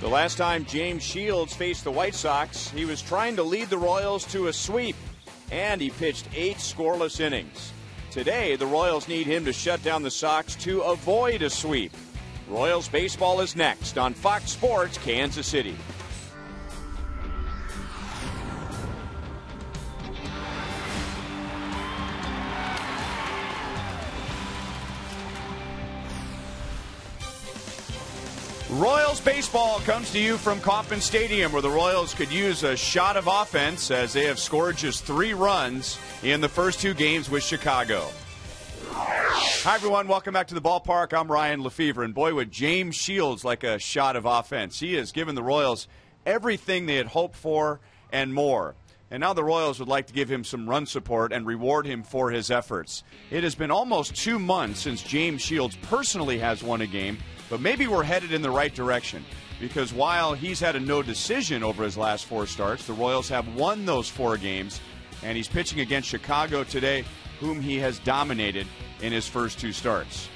The last time James Shields faced the White Sox, he was trying to lead the Royals to a sweep, and he pitched 8 scoreless innings. Today, the Royals need him to shut down the Sox to avoid a sweep. Royals baseball is next on Fox Sports Kansas City. Royals baseball comes to you from Kauffman Stadium, where the Royals could use a shot of offense as they have scored just 3 runs in the first 2 games with Chicago. Hi, everyone. Welcome back to the ballpark. I'm Ryan Lefevre, and boy, would James Shields like a shot of offense. He has given the Royals everything they had hoped for and more. And now the Royals would like to give him some run support and reward him for his efforts. It has been almost 2 months since James Shields personally has won a game, but maybe we're headed in the right direction, because while he's had a no decision over his last 4 starts, the Royals have won those 4 games, and he's pitching against Chicago today, whom he has dominated in his first 2 starts.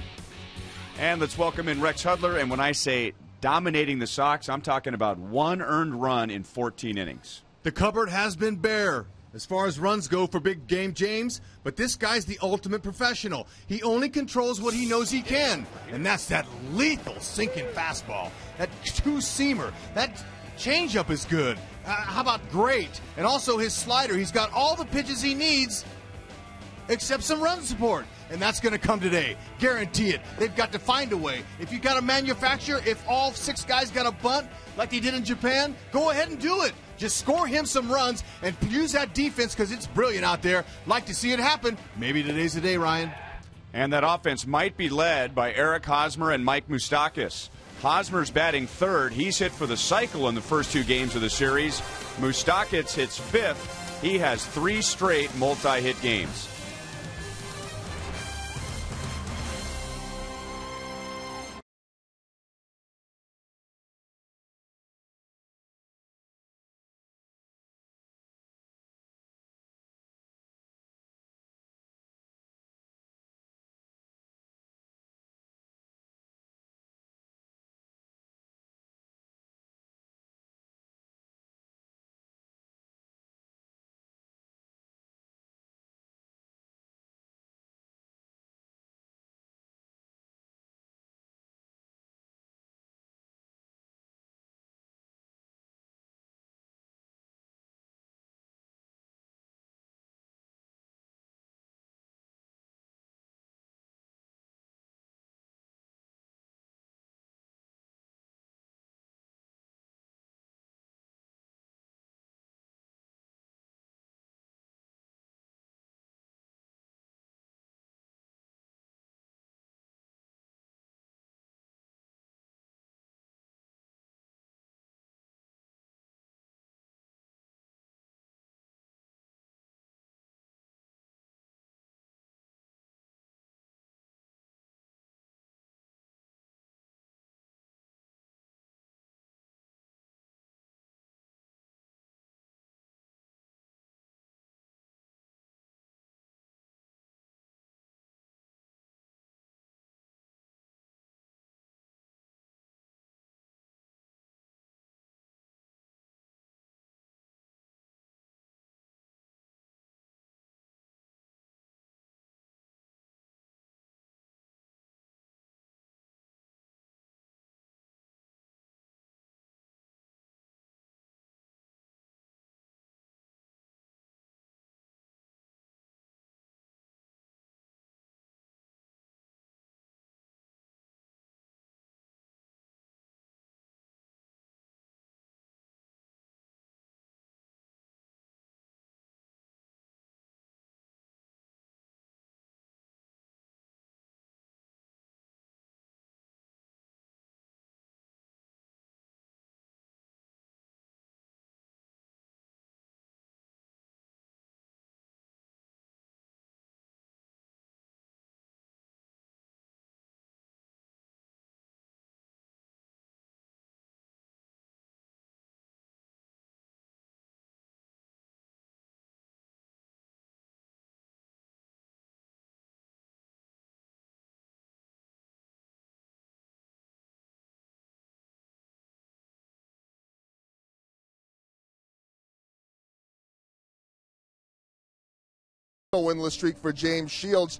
And let's welcome in Rex Hudler, and when I say dominating the Sox, I'm talking about 1 earned run in 14 innings. The cupboard has been bare as far as runs go for big game James, but this guy's the ultimate professional. He only controls what he knows he can, and that's that lethal sinking fastball, that 2-seamer, that changeup is good. How about great? And also his slider. He's got all the pitches he needs except some run support, and that's going to come today. Guarantee it. They've got to find a way. If you got a manufacturer, if all 6 guys got a bunt like they did in Japan, go ahead and do it. Just score him some runs and use that defense, because it's brilliant out there. Like to see it happen. Maybe today's the day, Ryan. And that offense might be led by Eric Hosmer and Mike Moustakas. Hosmer's batting 3rd. He's hit for the cycle in the first 2 games of the series. Moustakas hits 5th. He has 3 straight multi-hit games. winless streak for James Shields,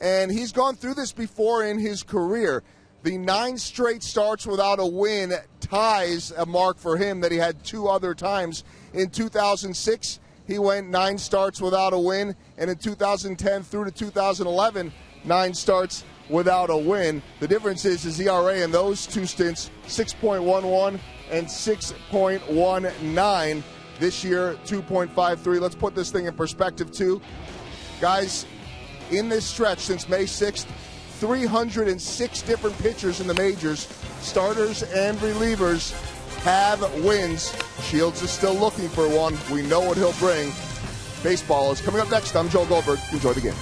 and he's gone through this before in his career. The 9 straight starts without a win ties a mark for him that he had 2 other times. In 2006, he went 9 starts without a win, and in 2010 through to 2011, 9 starts without a win. The difference is his ERA in those 2 stints, 6.11 and 6.19. This year, 2.53. Let's put this thing in perspective, too. Guys, in this stretch since May 6th, 306 different pitchers in the majors, starters and relievers, have wins. Shields is still looking for one. We know what he'll bring. Baseball is coming up next. I'm Joe Goldberg. Enjoy the game.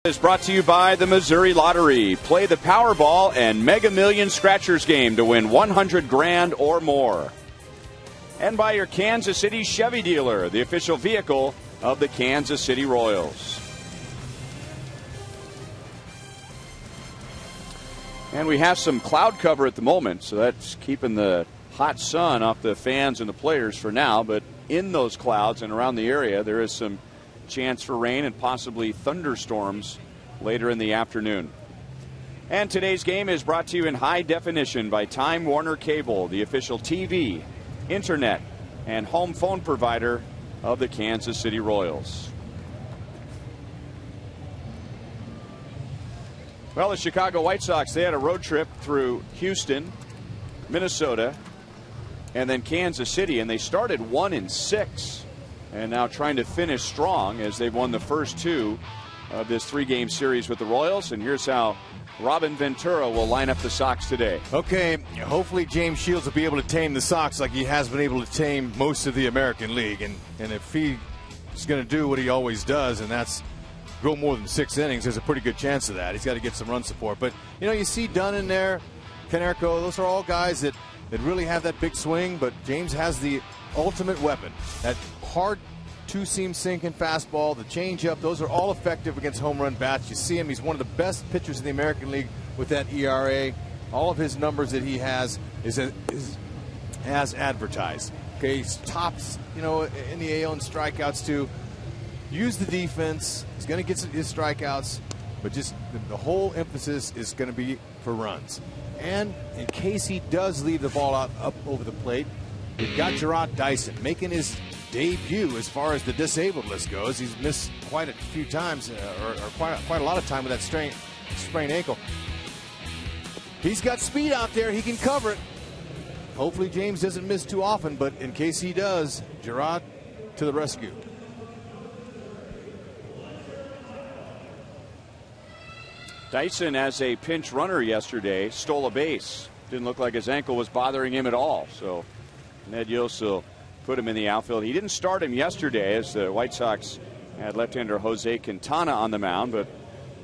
Is brought to you by the Missouri Lottery. Play the Powerball and Mega Million Scratchers game to win $100 grand or more. And by your Kansas City Chevy dealer, the official vehicle of the Kansas City Royals. And we have some cloud cover at the moment, so that's keeping the hot sun off the fans and the players for now. But in those clouds and around the area, there is some chance for rain and possibly thunderstorms later in the afternoon. And today's game is brought to you in high definition by Time Warner Cable, the official TV, internet, and home phone provider of the Kansas City Royals. Well, the Chicago White Sox, they had a road trip through Houston, Minnesota, and then Kansas City, and they started 1-6, and now trying to finish strong as they've won the first two of this 3-game series with the Royals. And here's how Robin Ventura will line up the Sox today. Okay, hopefully James Shields will be able to tame the Sox like he has been able to tame most of the American League. And if he's going to do what he always does, and that's go more than 6 innings, there's a pretty good chance of that. He's got to get some run support. But, you see Dunn in there, Canerco, those are all guys that really have that big swing. But James has the ultimate weapon, that hard two-seam sinking fastball, the changeup. Those are all effective against home run bats. You see him, he's one of the best pitchers in the American League with that ERA. All of his numbers that he has is as advertised. Okay, he's tops, in the AL in strikeouts too. Use the defense. He's going to get his strikeouts, but just the whole emphasis is going to be for runs. And in case he does leave the ball up over the plate, we've got Gerard Dyson making his debut as far as the disabled list goes. He's missed quite a few times, or quite a lot of time with that sprained ankle. He's got speed out there. He can cover it. Hopefully James doesn't miss too often, but in case he does, Gerard to the rescue. Dyson, as a pinch runner yesterday, stole a base. Didn't look like his ankle was bothering him at all. So Ned Yost will put him in the outfield. He didn't start him yesterday as the White Sox had left-hander Jose Quintana on the mound, but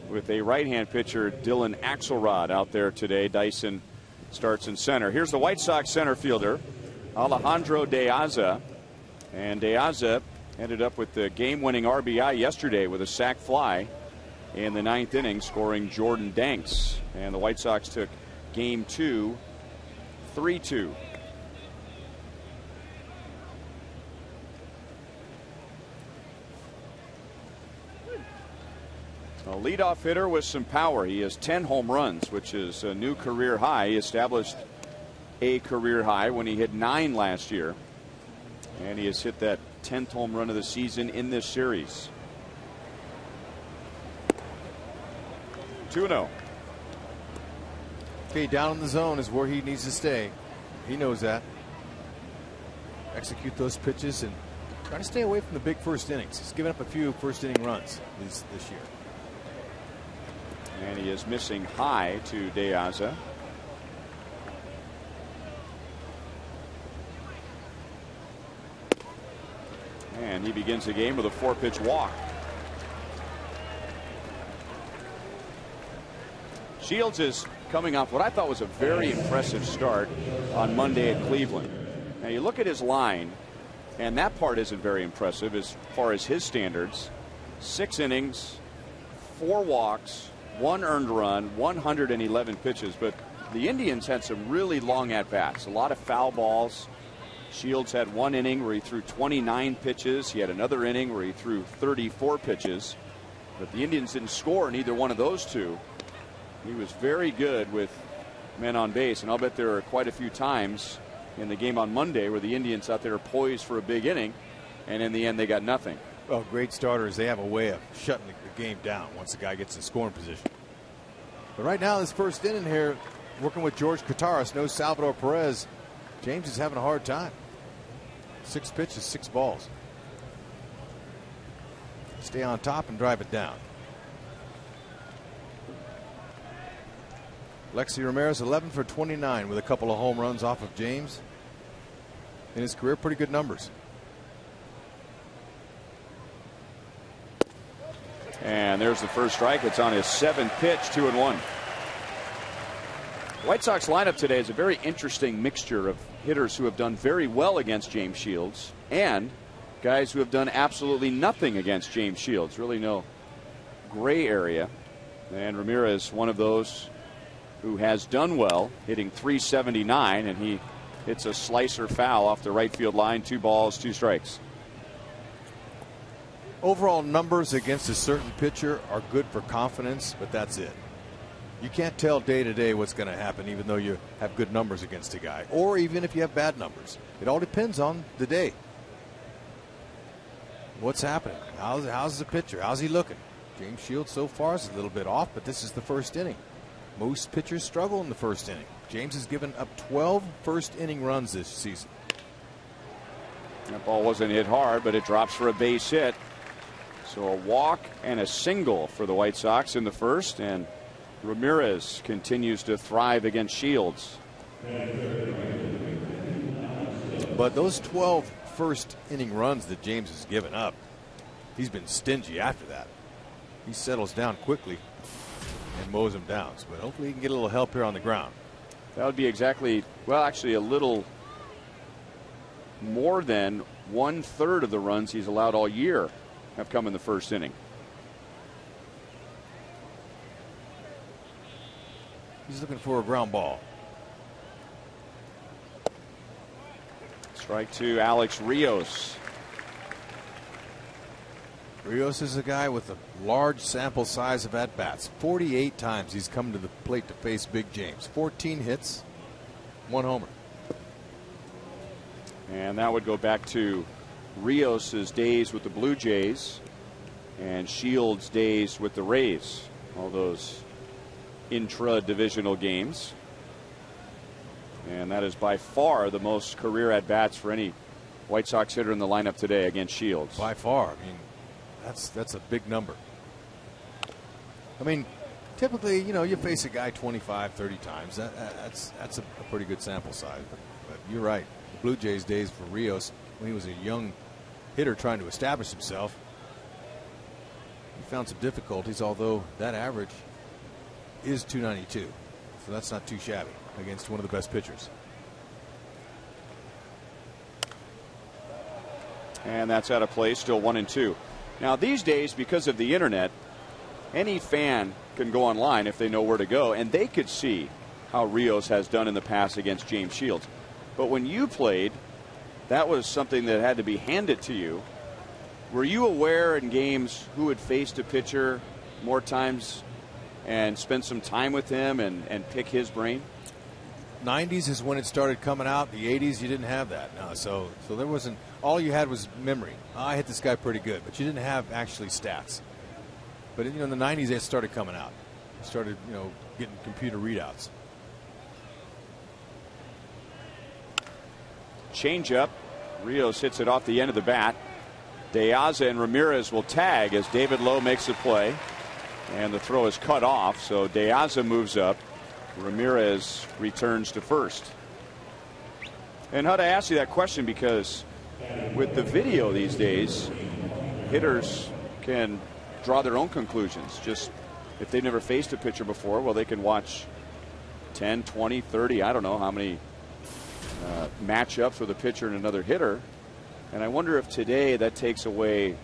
with a right-hand pitcher, Dylan Axelrod, out there today, Dyson starts in center. Here's the White Sox center fielder, Alejandro De Aza. And De Aza ended up with the game-winning RBI yesterday with a sac fly in the 9th inning, scoring Jordan Danks. And the White Sox took Game 2, 3-2. A leadoff hitter with some power. He has 10 home runs, which is a new career high. He established a career high when he hit 9 last year. And he has hit that 10th home run of the season in this series. 2-0. Okay, down in the zone is where he needs to stay. He knows that. Execute those pitches and try to stay away from the big first innings. He's given up a few first inning runs this year. And he is missing high to De Aza. And he begins the game with a 4-pitch walk. Shields is coming off what I thought was a very impressive start on Monday at Cleveland. Now you look at his line, and that part isn't very impressive as far as his standards. 6 innings, 4 walks, 1 earned run, 111 pitches. But the Indians had some really long at-bats, a lot of foul balls. Shields had 1 inning where he threw 29 pitches. He had another inning where he threw 34 pitches. But the Indians didn't score in either one of those two. He was very good with men on base, and I'll bet there are quite a few times in the game on Monday where the Indians out there poised for a big inning, and in the end they got nothing. Well, great starters, they have a way of shutting the game down once the guy gets in scoring position. But right now, this first inning here, working with George Kataris, no Salvador Perez, James is having a hard time. 6 pitches, 6 balls. Stay on top and drive it down. Lexi Ramirez 11 for 29 with a couple of home runs off of James. In his career, pretty good numbers. And there's the first strike. It's on his 7th pitch, 2-1. White Sox lineup today is a very interesting mixture of hitters who have done very well against James Shields and guys who have done absolutely nothing against James Shields. Really no gray area. And Ramirez, one of those who has done well, hitting .379, and he hits a slicer foul off the right field line. 2 balls, 2 strikes. Overall numbers against a certain pitcher are good for confidence, but that's it. You can't tell day to day what's going to happen, even though you have good numbers against a guy, or even if you have bad numbers. It all depends on the day. What's happening? How's the pitcher? How's he looking? James Shields so far is a little bit off, but this is the first inning. Most pitchers struggle in the first inning. James has given up 12 first inning runs this season. That ball wasn't hit hard, but it drops for a base hit. So a walk and a single for the White Sox in the first, and Ramirez continues to thrive against Shields. But those 12 first inning runs that James has given up, he's been stingy after that. He settles down quickly and mows them down. But hopefully he can get a little help here on the ground. That would be exactly, well, actually a little more than 1/3 of the runs he's allowed all year have come in the first inning. He's looking for a ground ball. Strike to Alex Rios. Rios is a guy with a large sample size of at-bats. 48 times he's come to the plate to face Big James. 14 hits, 1 homer. And that would go back to Rios's days with the Blue Jays and Shields' days with the Rays. All those intra-divisional games. And that is by far the most career at-bats for any White Sox hitter in the lineup today against Shields. By far. I mean, that's a big number. I mean, typically, you know, you face a guy 25, 30 times. That's a pretty good sample size. But you're right. The Blue Jays days for Rios, when he was a young hitter trying to establish himself, he found some difficulties, although that average is 292. So that's not too shabby against one of the best pitchers. And that's out of play, still 1-2. Now these days, because of the internet, any fan can go online if they know where to go, and they could see how Rios has done in the past against James Shields. But when you played, that was something that had to be handed to you. Were you aware in games who had faced a pitcher more times and spent some time with him and pick his brain? 90s is when it started coming out. The 80s, you didn't have that. No, so there wasn't. All you had was memory. I hit this guy pretty good, but you didn't have actually stats. But in the 90s, it started coming out. It started, getting computer readouts. Changeup. Rios hits it off the end of the bat. De Aza and Ramirez will tag as David Lowe makes a play, and the throw is cut off. So De Aza moves up. Ramirez returns to first. And how to ask you that question, because with the video these days, hitters can draw their own conclusions. Just if they've never faced a pitcher before, well, they can watch 10, 20, 30, I don't know how many matchups with a pitcher and another hitter. And I wonder if today that takes away,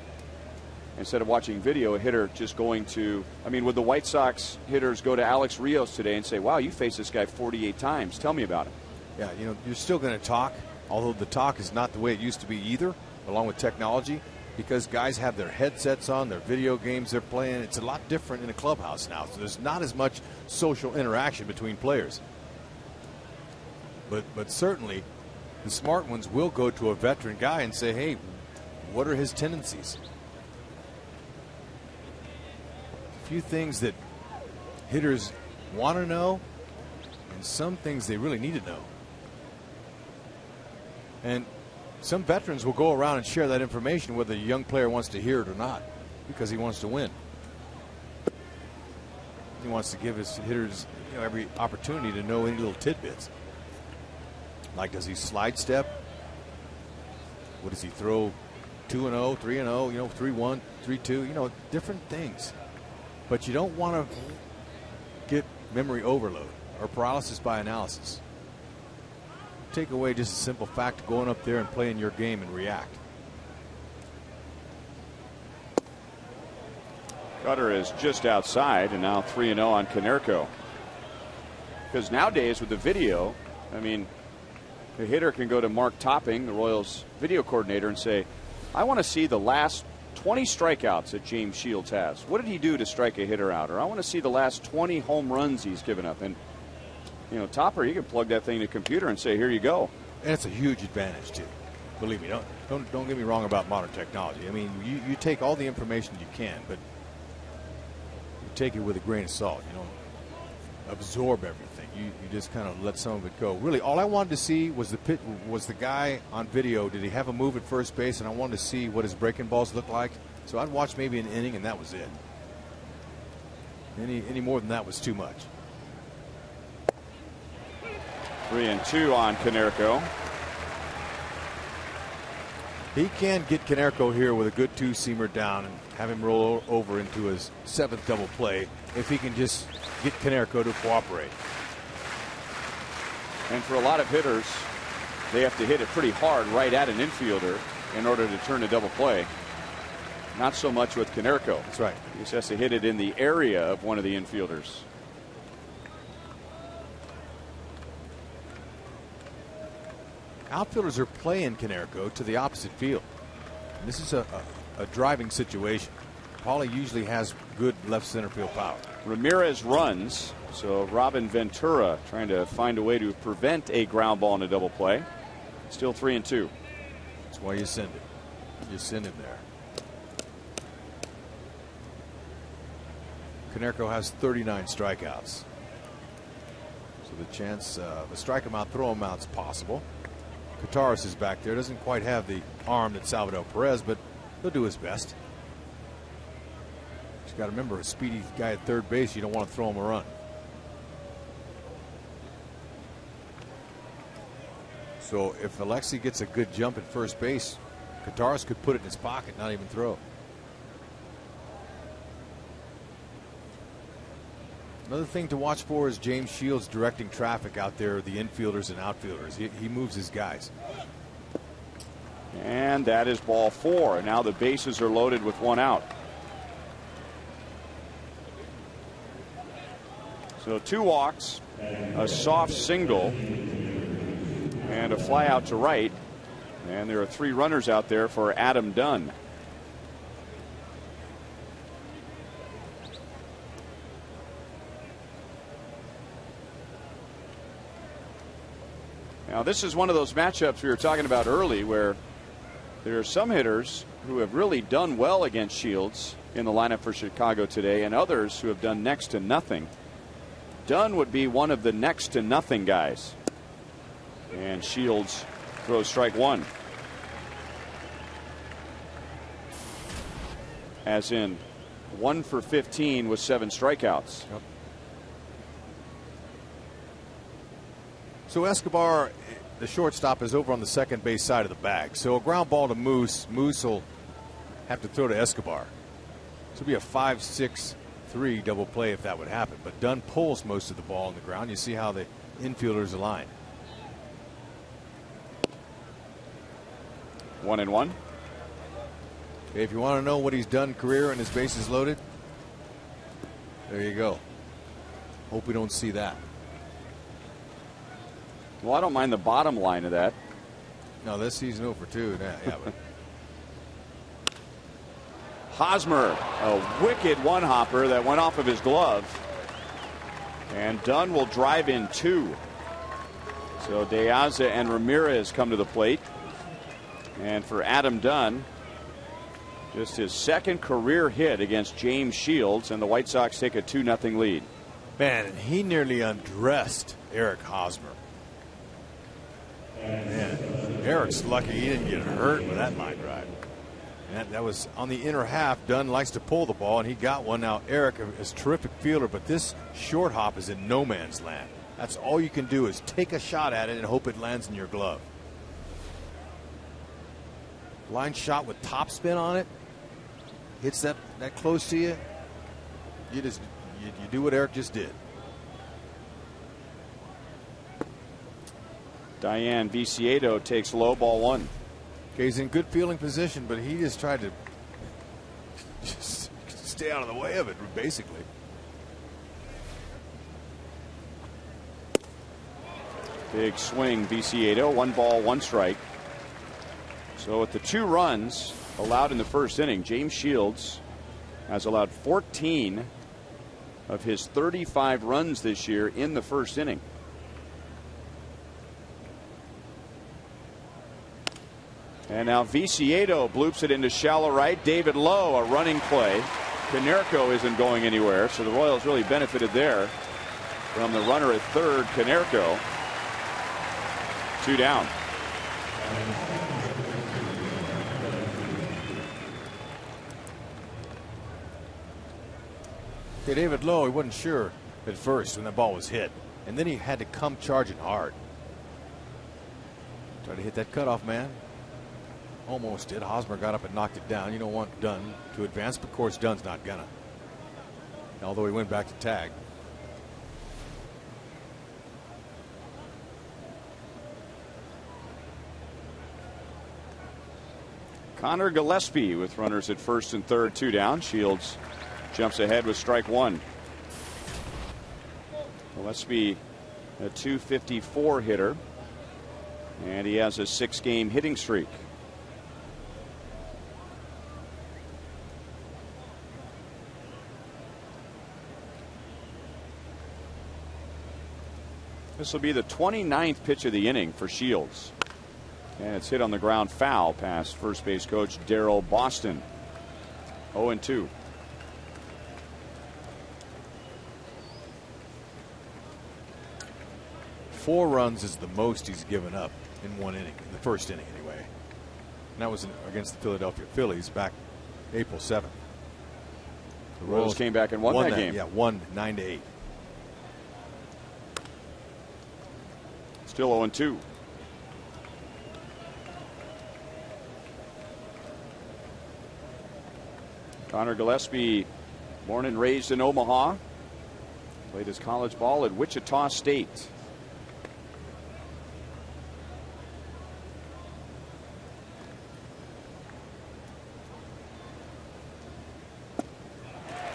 instead of watching video, a hitter just going to, would the White Sox hitters go to Alex Rios today and say, wow, you faced this guy 48 times. Tell me about it. Yeah, you're still going to talk, although the talk is not the way it used to be either, along with technology, because guys have their headsets on, their video games they're playing. It's a lot different in a clubhouse now, so there's not as much social interaction between players. But certainly the smart ones will go to a veteran guy and say, hey, what are his tendencies? A few things that hitters want to know, and some things they really need to know. And some veterans will go around and share that information whether a young player wants to hear it or not, because he wants to win. He wants to give his hitters every opportunity to know any little tidbits. Like, does he slide step? What does he throw? 2-0, 3-0, 3-1, 3-2, different things. But you don't want to get memory overload or paralysis by analysis. Take away just a simple fact of going up there and playing your game and react. Cutter is just outside, and now 3-0 on Konerko. Because nowadays with the video, the hitter can go to Mark Topping, the Royals video coordinator, and say, I want to see the last 20 strikeouts that James Shields has. What did he do to strike a hitter out? Or I want to see the last 20 home runs he's given up. And, you know, Topper, you can plug that thing to the computer and say, here you go. And it's a huge advantage, too. Believe me, don't get me wrong about modern technology. I mean, you take all the information you can, but you take it with a grain of salt. You don't absorb everything. You just kind of let some of it go. Really, all I wanted to see was the guy on video. Did he have a move at first base? And I wanted to see what his breaking balls looked like. So I'd watch maybe an inning, and that was it. Any more than that was too much. 3-2 on Konerko. He can get Konerko here with a good two-seamer down and have him roll over into his 7th double play if he can just get Konerko to cooperate. And for a lot of hitters, they have to hit it pretty hard right at an infielder in order to turn a double play. Not so much with Konerko. That's right. He just has to hit it in the area of one of the infielders. Outfielders are playing Konerko to the opposite field. And this is a driving situation. Paulie usually has good left center field power. Ramirez runs, so Robin Ventura trying to find a way to prevent a ground ball in a double play. Still 3-2. That's why you send it. You send him there. Konerko has 39 strikeouts. So the chance to strike him out, throw him out is possible. Kataris is back there. Doesn't quite have the arm that Salvador Perez, but he'll do his best. You got to remember, a speedy guy at third base, you don't want to throw him a run. So if Alexi gets a good jump at first base, Kataris could put it in his pocket, not even throw. Another thing to watch for is James Shields directing traffic out there, the infielders and outfielders. He moves his guys. And that is ball 4. And now the bases are loaded with 1 out. So 2 walks, a soft single, and a fly out to right. And there are 3 runners out there for Adam Dunn. Now, this is one of those matchups we were talking about early where there are some hitters who have really done well against Shields in the lineup for Chicago today, and others who have done next to nothing. Dunn would be one of the next to nothing guys. And Shields throws strike 1. As in 1 for 15 with 7 strikeouts. Yep. So Escobar, the shortstop, is over on the second base side of the bag. So a ground ball to Moose. Moose will have to throw to Escobar. This will be a 5-6-3 double play if that would happen. But Dunn pulls most of the ball on the ground. You see how the infielders align. 1-1. Okay, if you want to know what he's done career and his bases loaded, there you go. Hope we don't see that. Well, I don't mind the bottom line of that. No, this season 0 for 2. Yeah, but Hosmer, a wicked one-hopper that went off of his glove. And Dunn will drive in 2. So De Aza and Ramirez come to the plate. And for Adam Dunn, just his 2nd career hit against James Shields, and the White Sox take a 2-0 lead. Man, he nearly undressed Eric Hosmer. Man, Eric's lucky he didn't get hurt with that line drive. And that was on the inner half. Dunn likes to pull the ball, and he got one. Now, Eric is a terrific fielder, but this short hop is in no man's land. That's all you can do is take a shot at it and hope it lands in your glove. Line shot with topspin on it. Hits that close to you. You do what Eric just did. Diane Viciedo takes low, ball 1. Okay, he's in good fielding position, but he just tried to just stay out of the way of it, basically. Big swing, Viciedo. 1 ball, 1 strike. So with the 2 runs allowed in the first inning. James Shields has allowed 14 of his 35 runs this year in the first inning. And now Viciedo bloops it into shallow right. David Lowe, a running play. Konerko isn't going anywhere, so the Royals really benefited there from the runner at third, Konerko. 2 down. Okay, David Lowe, he wasn't sure at first when the ball was hit, and then he had to come charging hard. Tried to hit that cutoff man. Almost did. Hosmer got up and knocked it down. You don't want Dunn to advance, but of course Dunn's not gonna. Although he went back to tag. Connor Gillespie with runners at first and third, 2 down. Shields jumps ahead with strike 1. Gillespie, a .254 hitter, and he has a 6-game hitting streak. This will be the 29th pitch of the inning for Shields. And it's hit on the ground foul past first base coach Darrell Boston. 0-2. Four runs is the most he's given up in one inning, in the first inning anyway. And that was against the Philadelphia Phillies back April 7th. The Royals came back and won that game. Yeah, won 9-8. Still 0-2. Connor Gillespie, born and raised in Omaha, played his college ball at Wichita State.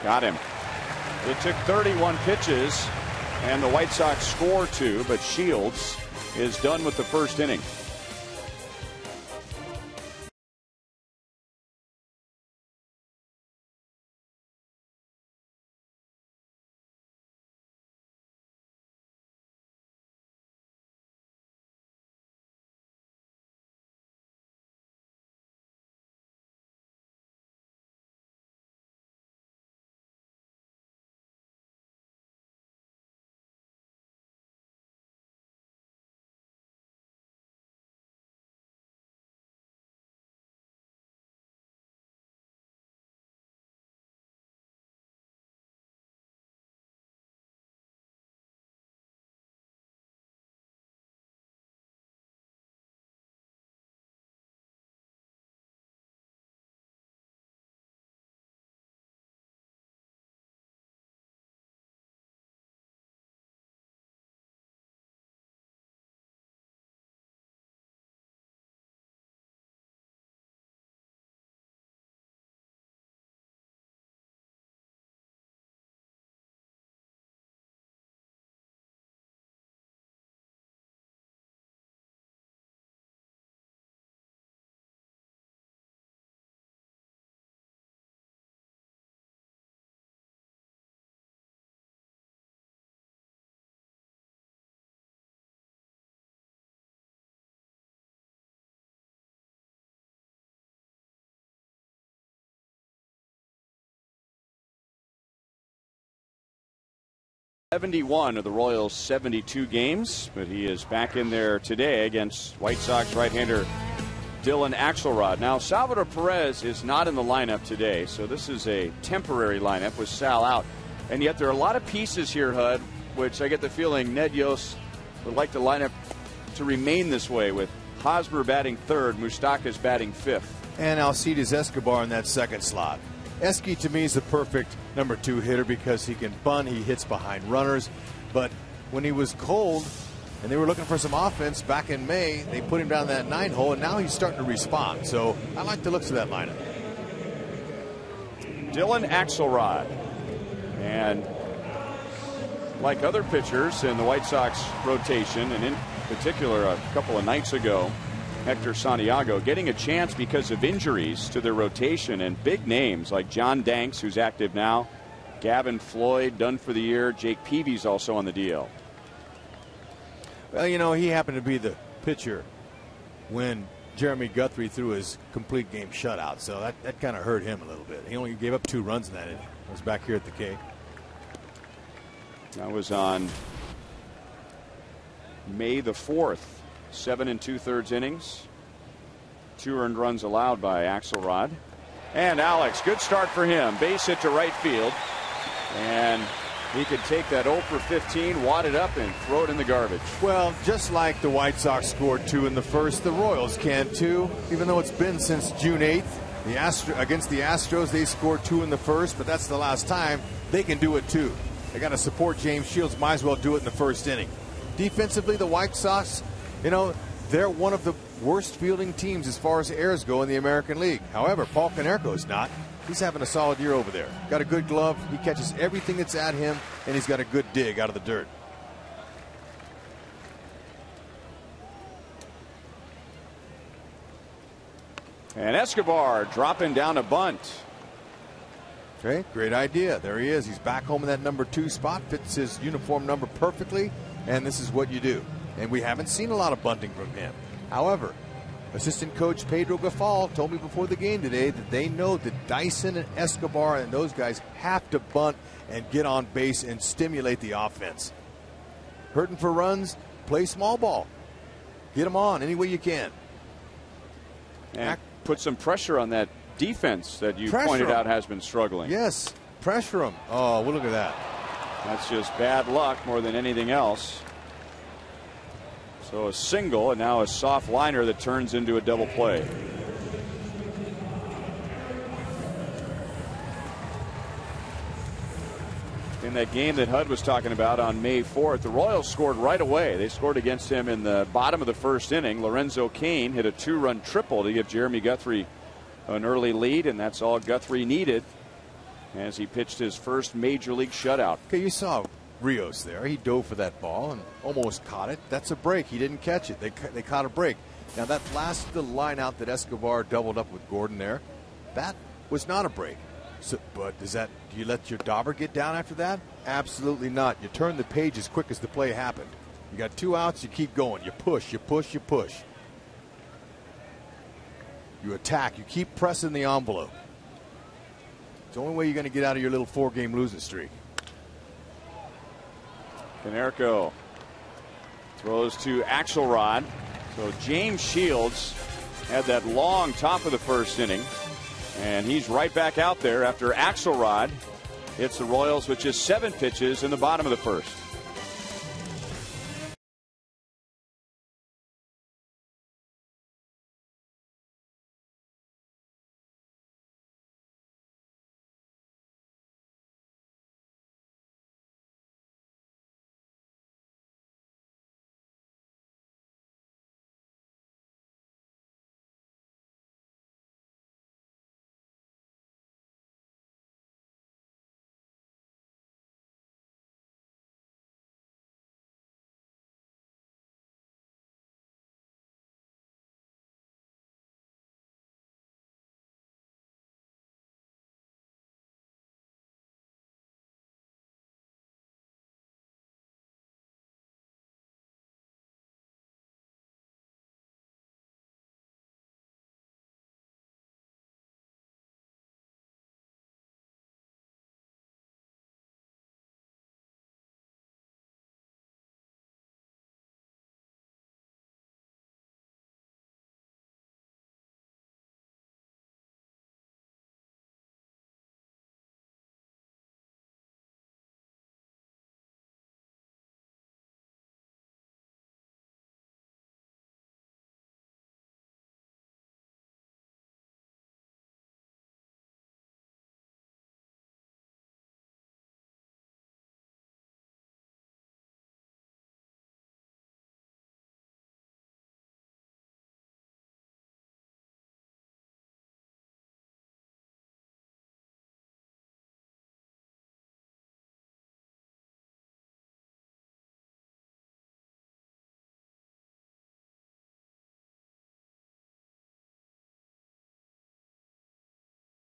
Got him. It took 31 pitches and the White Sox score 2, but Shields is done with the first inning. '71 of the Royals' 72 games, but he is back in there today against White Sox right-hander Dylan Axelrod. Now, Salvador Perez is not in the lineup today, so this is a temporary lineup with Sal out. And yet there are a lot of pieces here, Hud, which I get the feeling Ned Yost would like the lineup to remain this way, with Hosmer batting third, Moustakas batting fifth. And Alcides Escobar in that second slot. Esky, to me, is the perfect number 2 hitter because he can bunt, he hits behind runners. But when he was cold and they were looking for some offense back in May, they put him down that 9 hole, and now he's starting to respond. So I like the looks of that lineup. Dylan Axelrod. And like other pitchers in the White Sox rotation, and in particular a couple of nights ago, Hector Santiago, getting a chance because of injuries to their rotation, and big names like John Danks, who's active now, Gavin Floyd, done for the year, Jake Peavy's also on the DL. Well, you know, he happened to be the pitcher when Jeremy Guthrie threw his complete game shutout, so that kind of hurt him a little bit. He only gave up 2 runs in that inning. I was back here at the K. That was on May the 4th. 7 2/3 innings. 2 earned runs allowed by Axelrod. And Alex, good start for him. Base hit to right field. And he could take that 0 for 15, wad it up, and throw it in the garbage. Well, just like the White Sox scored 2 in the first, the Royals can too, even though it's been since June 8th. Against the Astros, they scored 2 in the first, but that's the last time. They can do it too. They got to support James Shields. Might as well do it in the first inning. Defensively, the White Sox, you know, they're one of the worst fielding teams as far as errors go in the American League. However, Paul Konerko is not. He's having a solid year over there. Got a good glove. He catches everything that's at him, and he's got a good dig out of the dirt. And Escobar dropping down a bunt. Okay, great idea. There he is. He's back home in that number 2 spot. Fits his uniform number perfectly, and this is what you do. And we haven't seen a lot of bunting from him. However, assistant coach Pedro Gaffal told me before the game today that they know that Dyson and Escobar and those guys have to bunt and get on base and stimulate the offense. Hurting for runs, play small ball. Get them on any way you can. And put some pressure on that defense that you pointed out has been struggling. Yes, pressure them. Oh, well, look at that. That's just bad luck more than anything else. So a single, and now a soft liner that turns into a double play. In that game that Hud was talking about on May 4th, the Royals scored right away. They scored against him in the bottom of the first inning. Lorenzo Cain hit a 2-run triple to give Jeremy Guthrie an early lead, and that's all Guthrie needed as he pitched his first major league shutout. Okay, you saw Rios there. He dove for that ball and almost caught it. That's a break. He didn't catch it. They caught a break. Now that last line out that Escobar doubled up with Gordon there, that was not a break. So, but do you let your dauber get down after that? Absolutely not. You turn the page as quick as the play happened. You got 2 outs, you keep going. You push, you push, you push. You attack. You keep pressing the envelope. It's the only way you're going to get out of your little 4-game losing streak. Konerko throws to Axelrod. So James Shields had that long top of the first inning, and he's right back out there after Axelrod hits the Royals with just 7 pitches in the bottom of the first.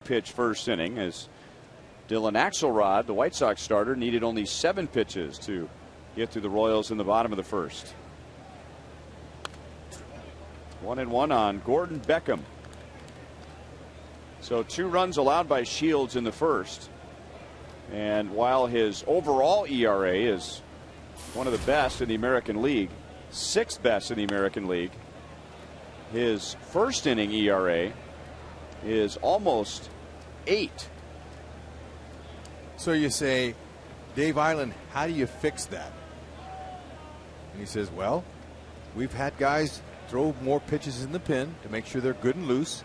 pitch first inning as Dylan Axelrod, the White Sox starter, needed only 7 pitches to get to the Royals in the bottom of the first. 1-1 on Gordon Beckham. So 2 runs allowed by Shields in the first. And while his overall ERA is one of the best in the American League, 6th best in the American League, his first inning ERA is almost 8. So you say, Dave Island, how do you fix that? And he says, well, we've had guys throw more pitches in the pin to make sure they're good and loose.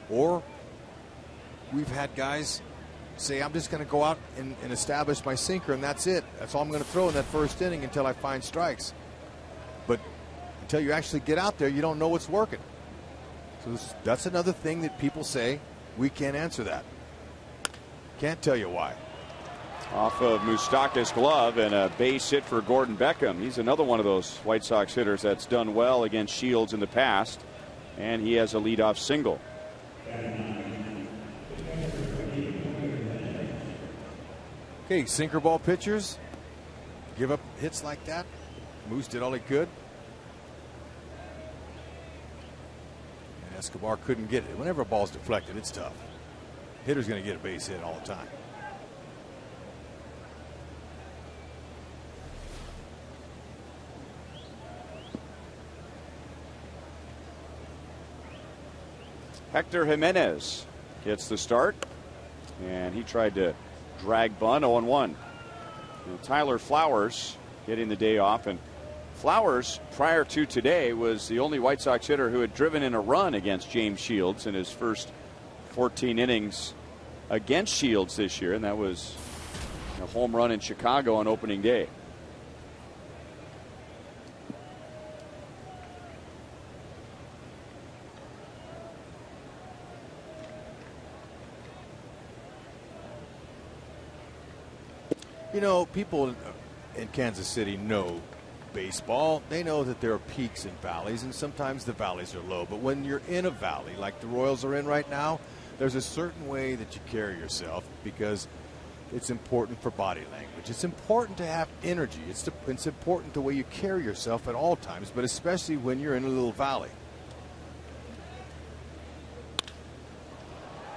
Or we've had guys say, I'm just going to go out and establish my sinker, and that's it. That's all I'm going to throw in that first inning until I find strikes. But until you actually get out there, you don't know what's working. So that's another thing that people say, we can't answer that. Can't tell you why. Off of Moustakas' glove and a base hit for Gordon Beckham. He's another one of those White Sox hitters that's done well against Shields in the past, and he has a leadoff single. Okay, sinker ball pitchers give up hits like that. Moose did all he could. And Escobar couldn't get it. Whenever a ball's deflected, it's tough. Hitter's going to get a base hit all the time. Hector Jimenez gets the start, and he tried to drag bunt. 0-1. Tyler Flowers getting the day off, and Flowers prior to today was the only White Sox hitter who had driven in a run against James Shields in his first 14 innings against Shields this year, and that was a home run in Chicago on opening day. You know, people in Kansas City know baseball. They know that there are peaks and valleys, and sometimes the valleys are low. But when you're in a valley like the Royals are in right now, there's a certain way that you carry yourself because it's important for body language. It's important to have energy. It's important the way you carry yourself at all times, but especially when you're in a little valley.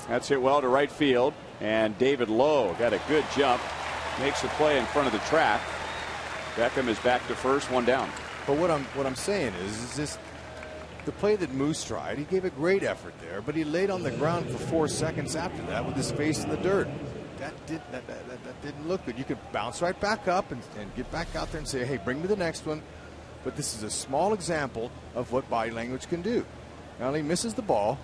That's hit well to right field, and David Lowe got a good jump. Makes the play in front of the track. Beckham is back to first, 1 down. But what I'm saying is this: the play that Moose tried, he gave a great effort there, but he laid on the ground for 4 seconds after that with his face in the dirt. That didn't look good. You could bounce right back up and get back out there and say, hey, bring me the next one. But this is a small example of what body language can do. Not only misses the ball,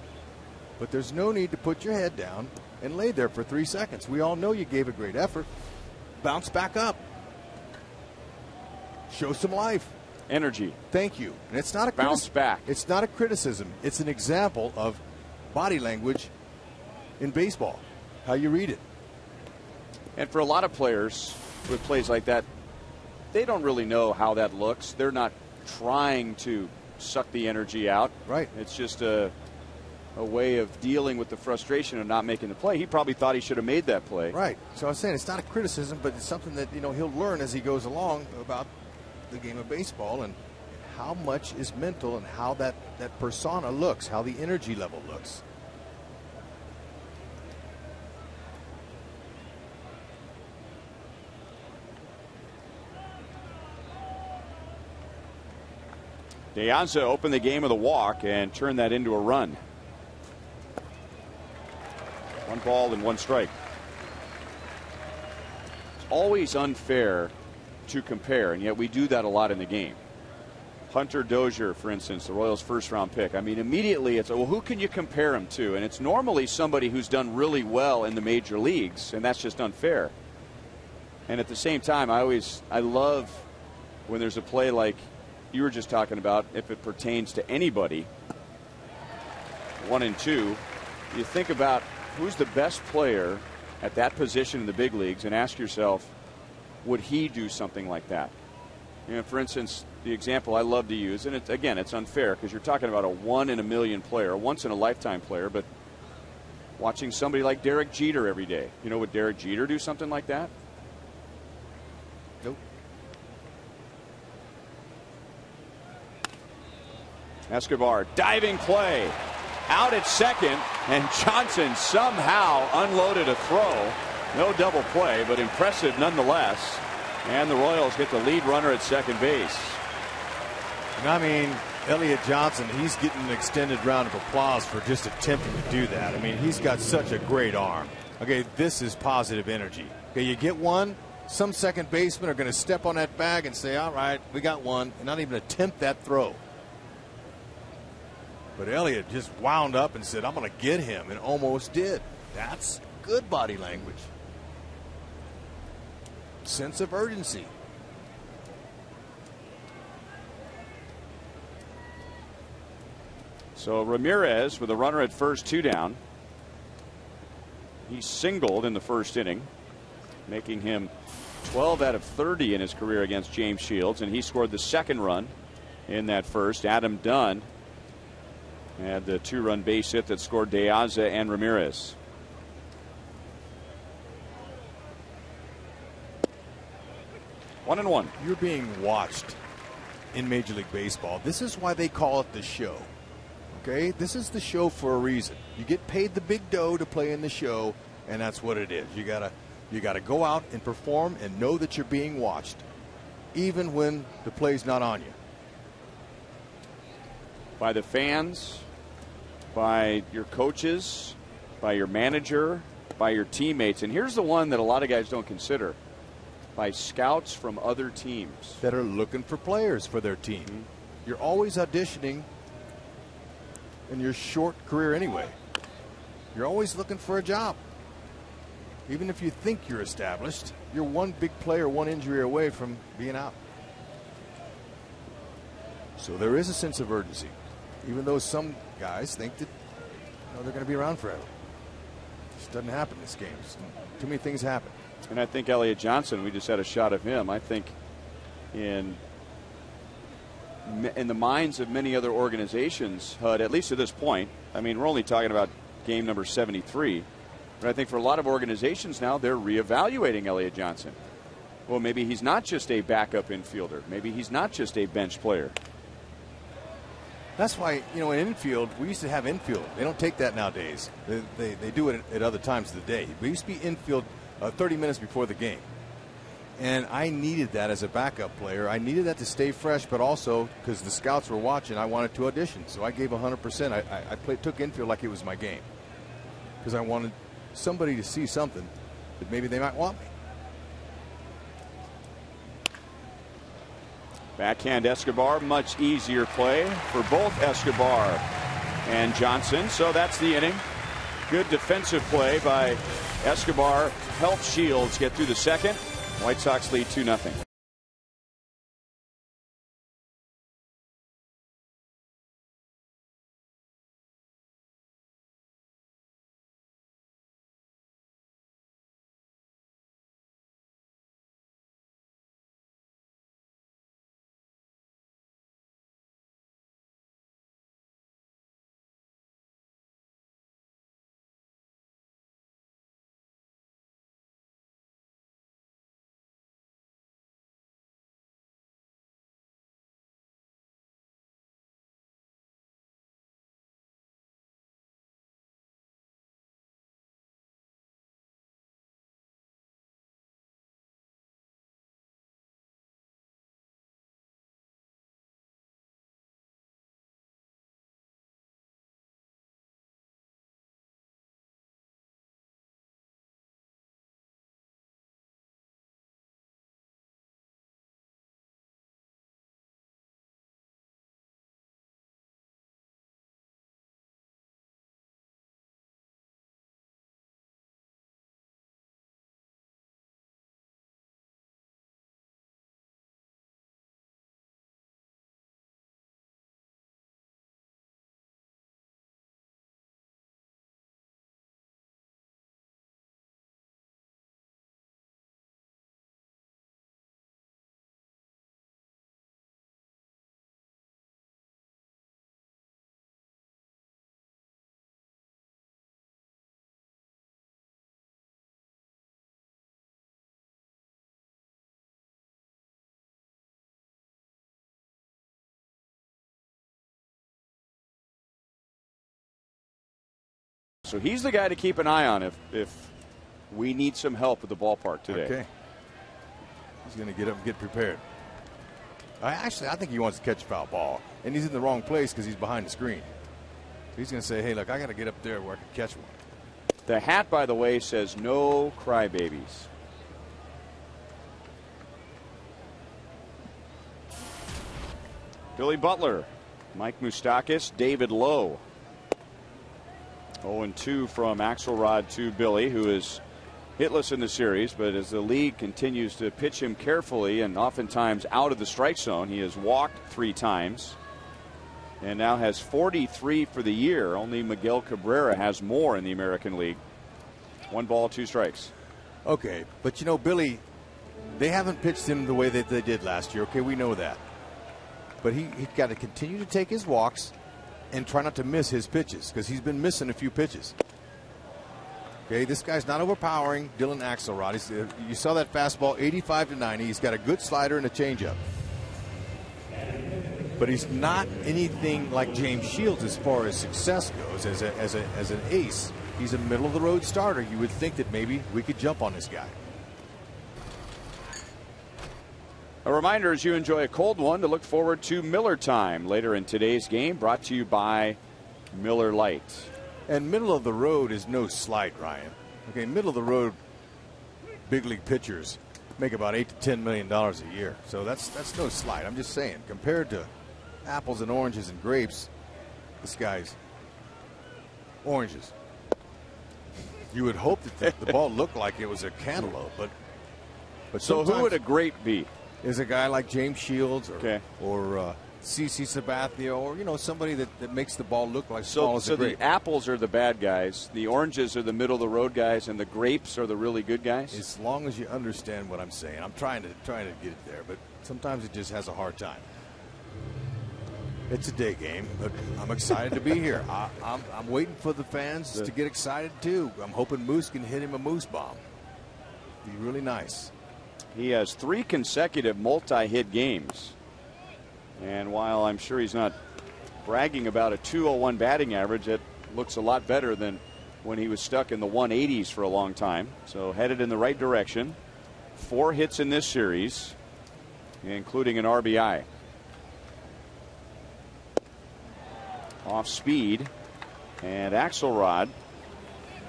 but there's no need to put your head down and lay there for 3 seconds. We all know you gave a great effort. Bounce back up. Show some life. Energy. Thank you. And it's not a bounce back. It's not a criticism. It's an example of body language in baseball, how you read it. And for a lot of players with plays like that, they don't really know how that looks. They're not trying to suck the energy out. Right. It's just a way of dealing with the frustration of not making the play. He probably thought he should have made that play. Right. So I was saying it's not a criticism, but it's something that, you know, he'll learn as he goes along about the game of baseball and how much is mental and how that persona looks, how the energy level looks. De Anza opened the game with a walk and turned that into a run. 1 ball and 1 strike. It's always unfair to compare, and yet we do that a lot in the game. Hunter Dozier, for instance, the Royals' first-round pick. I mean, immediately it's, well, who can you compare him to? And it's normally somebody who's done really well in the major leagues, and that's just unfair. And at the same time, I love when there's a play like you were just talking about, if it pertains to anybody, 1 and 2, you think about who's the best player at that position in the big leagues and ask yourself, would he do something like that? You know, for instance, the example I love to use, and again, it's unfair because you're talking about a 1 in a million player, a once in a lifetime player, but watching somebody like Derek Jeter every day. You know, would Derek Jeter do something like that? Nope. Escobar, diving play. Out at second, and Johnson somehow unloaded a throw. No double play, but impressive nonetheless. And the Royals get the lead runner at second base. And I mean, Elliott Johnson, he's getting an extended round of applause for just attempting to do that. I mean, he's got such a great arm. Okay, this is positive energy. Okay, you get one, some second basemen are going to step on that bag and say, all right, we got one, and not even attempt that throw. But Elliott just wound up and said, I'm going to get him, and almost did. That's good body language. Sense of urgency. So Ramirez with a runner at first, 2 down. He singled in the first inning, making him 12 out of 30 in his career against James Shields, and he scored the second run in that first. Adam Dunn had the 2-run base hit that scored De Aza and Ramirez. One and one. You're being watched in Major League Baseball. This is why they call it the show. Okay, this is the show for a reason. You get paid the big dough to play in the show, and that's what it is. You gotta go out and perform and know that you're being watched, even when the play's not on you. By the fans, by your coaches, by your manager, by your teammates. And here's the one that a lot of guys don't consider. By scouts from other teams that are looking for players for their team. Mm-hmm. You're always auditioning in your short career anyway. You're always looking for a job. Even if you think you're established, you're one big player, one injury away from being out. So there is a sense of urgency, even though some guys think that they're going to be around forever. It just doesn't happen in this game. Too many things happen. And I think Elliott Johnson, we just had a shot of him. I think in the minds of many other organizations, HUD, at least to this point, I mean, we're only talking about game number 73. But I think for a lot of organizations now, they're reevaluating Elliott Johnson. Well, maybe he's not just a backup infielder. Maybe he's not just a bench player. That's why, in infield, we used to have infield. They don't take that nowadays. They do it at other times of the day. We used to be infield 30 minutes before the game. And I needed that as a backup player. I needed that to stay fresh, but also because the scouts were watching, I wanted to audition. So I gave 100%. I took infield like it was my game because I wanted somebody to see something that maybe they might want me. Backhand Escobar, much easier play for both Escobar and Johnson. So that's the inning. Good defensive play by Escobar. Helped Shields get through the second. White Sox lead 2-0. So he's the guy to keep an eye on if we need some help at the ballpark today. Okay. He's going to get up and get prepared. I think he wants to catch a foul ball, and he's in the wrong place because he's behind the screen. So he's going to say, hey, look, I got to get up there where I can catch one. The hat, by the way, says no crybabies. Billy Butler, Mike Moustakas, David Lowe. 0-2 from Axelrod to Billy, who is hitless in the series, but as the league continues to pitch him carefully and oftentimes out of the strike zone, he has walked 3 times and now has 43 for the year. Only Miguel Cabrera has more in the American League. 1 ball, 2 strikes. Okay, but you know, Billy, they haven't pitched him the way that they did last year. Okay, we know that. But he's got to continue to take his walks and try not to miss his pitches because he's been missing a few pitches. Okay, this guy's not overpowering Dylan Axelrod. You saw that fastball, 85-90. He's got a good slider and a changeup. But he's not anything like James Shields as far as success goes as an ace. He's a middle-of-the-road starter. You would think that maybe we could jump on this guy. A reminder, as you enjoy a cold one, to look forward to Miller Time later in today's game, brought to you by Miller Lite. And middle of the road is no slight, Ryan. Okay, middle of the road big league pitchers make about $8 to $10 million a year. So that's no slight. I'm just saying, compared to apples and oranges and grapes, this guy's oranges. You would hope that the ball looked like it was a cantaloupe, but so who would a grape be? Is a guy like James Shields or CC Sabathia, or somebody that makes the ball look like small as a grape. The apples are the bad guys, the oranges are the middle of the road guys, and the grapes are the really good guys. As long as you understand what I'm saying, I'm trying to get it there, but sometimes it just has a hard time. It's a day game, but I'm excited to be here. I'm waiting for the fans to get excited too. I'm hoping Moose can hit him a Moose bomb. Be really nice. He has 3 consecutive multi-hit games. And while I'm sure he's not bragging about a .201 batting average, it looks a lot better than when he was stuck in the 180s for a long time. So headed in the right direction. 4 hits in this series, including an RBI. Off speed. And Axelrod,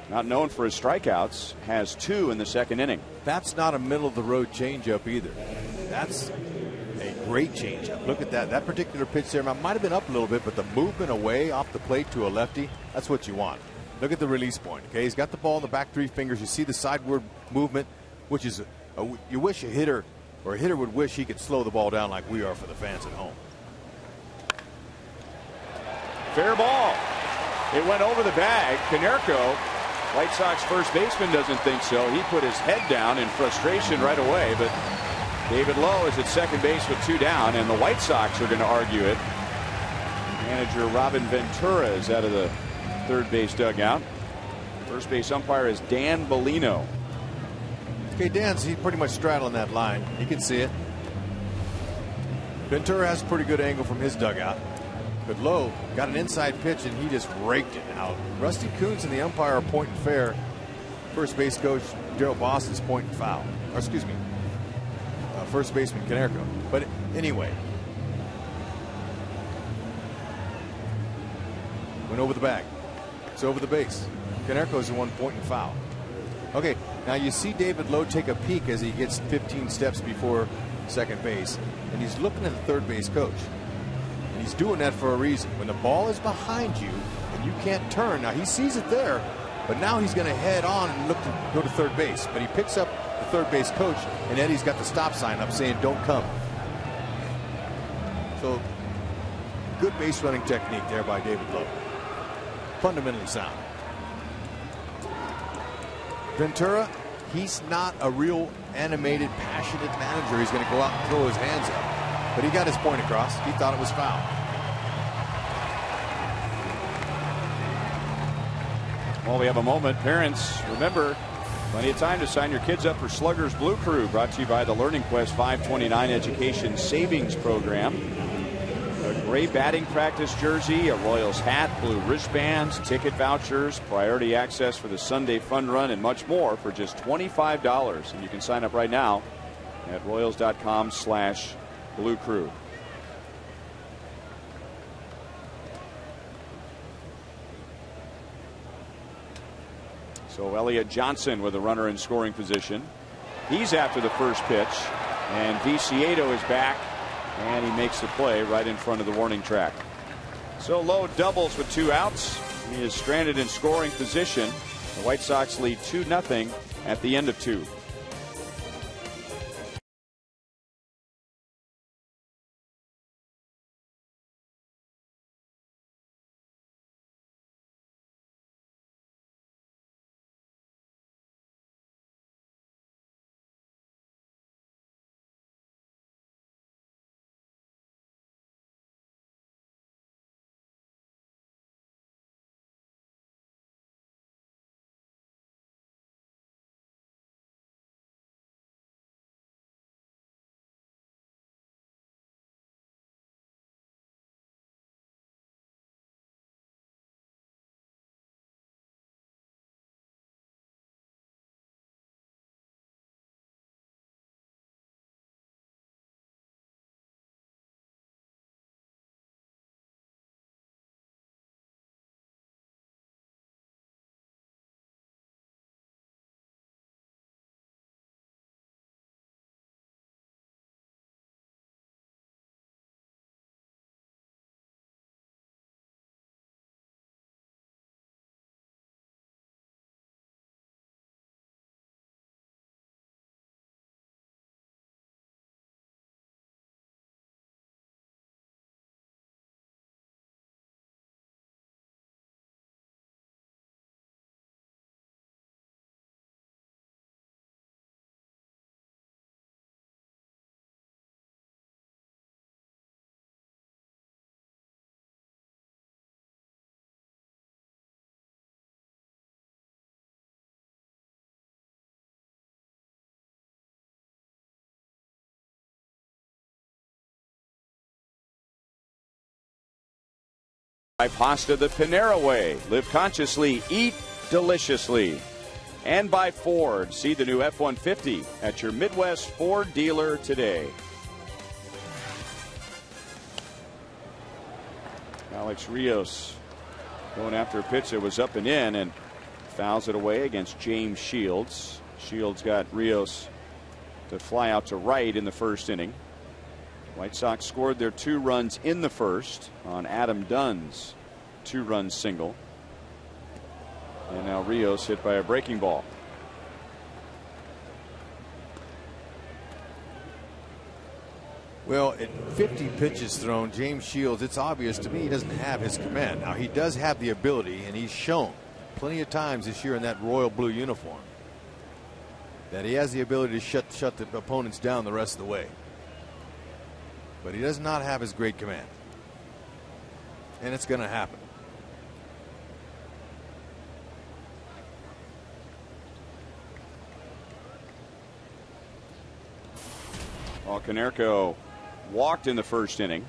not known for his strikeouts, has 2 in the second inning. That's not a middle-of-the-road changeup either. That's a great changeup. Look at that. That particular pitch there might have been up a little bit, but the movement away off the plate to a lefty, that's what you want. Look at the release point. Okay, he's got the ball in the back 3 fingers. You see the sideward movement, which is you wish a hitter would wish he could slow the ball down like we are for the fans at home. Fair ball. It went over the bag. Konerko, White Sox first baseman, doesn't think so. He put his head down in frustration right away, but David Lowe is at second base with 2 down, and the White Sox are going to argue it. Manager Robin Ventura is out of the third base dugout. First base umpire is Dan Bellino. Okay, he's pretty much straddling that line. You can see it. Ventura has a pretty good angle from his dugout. But Lowe got an inside pitch, and he just raked it out. Rusty Kuntz and the umpire are pointing fair. First base coach Darryl Boss is pointing foul. Or excuse me, first baseman Konerko. But anyway, went over the bag. It's over the base. Konerko's the one pointing foul. Okay, now you see David Lowe take a peek as he gets 15 steps before second base, and he's looking at the third base coach. And he's doing that for a reason. When the ball is behind you and you can't turn, now he sees it there, but now he's going to head on and look to go to third base. But he picks up the third base coach, and Eddie's got the stop sign up saying don't come. So good base running technique there by David Lowe. Fundamentally sound. Ventura, he's not a real animated, passionate manager. He's going to go out and throw his hands up. But he got his point across. He thought it was foul. Well, we have a moment. Parents, remember, plenty of time to sign your kids up for Slugger's Blue Crew, brought to you by the Learning Quest 529 Education Savings Program. A Gray batting practice jersey, a Royals hat, blue wristbands, ticket vouchers, priority access for the Sunday Fun Run, and much more for just $25. And you can sign up right now at Royals.com/Blue Crew. So Elliott Johnson with a runner in scoring position. He's after the first pitch, and Viciedo is back, and he makes the play right in front of the warning track. So Lowe doubles with 2 outs. He is stranded in scoring position. The White Sox lead 2-0 at the end of 2. By Pasta the Panera way. Live consciously, eat deliciously. And by Ford. See the new F-150 at your Midwest Ford dealer today. Alex Rios going after a pitch that was up and in, and fouls it away against James Shields. Shields got Rios to fly out to right in the first inning. White Sox scored their 2 runs in the first on Adam Dunn's 2-run single. And now Rios hit by a breaking ball. Well, at 50 pitches thrown, James Shields, it's obvious to me he doesn't have his command. Now, he does have the ability, and he's shown plenty of times this year in that royal blue uniform that he has the ability to shut the opponents down the rest of the way. But he does not have his great command. And it's going to happen. Well, Konerko walked in the first inning.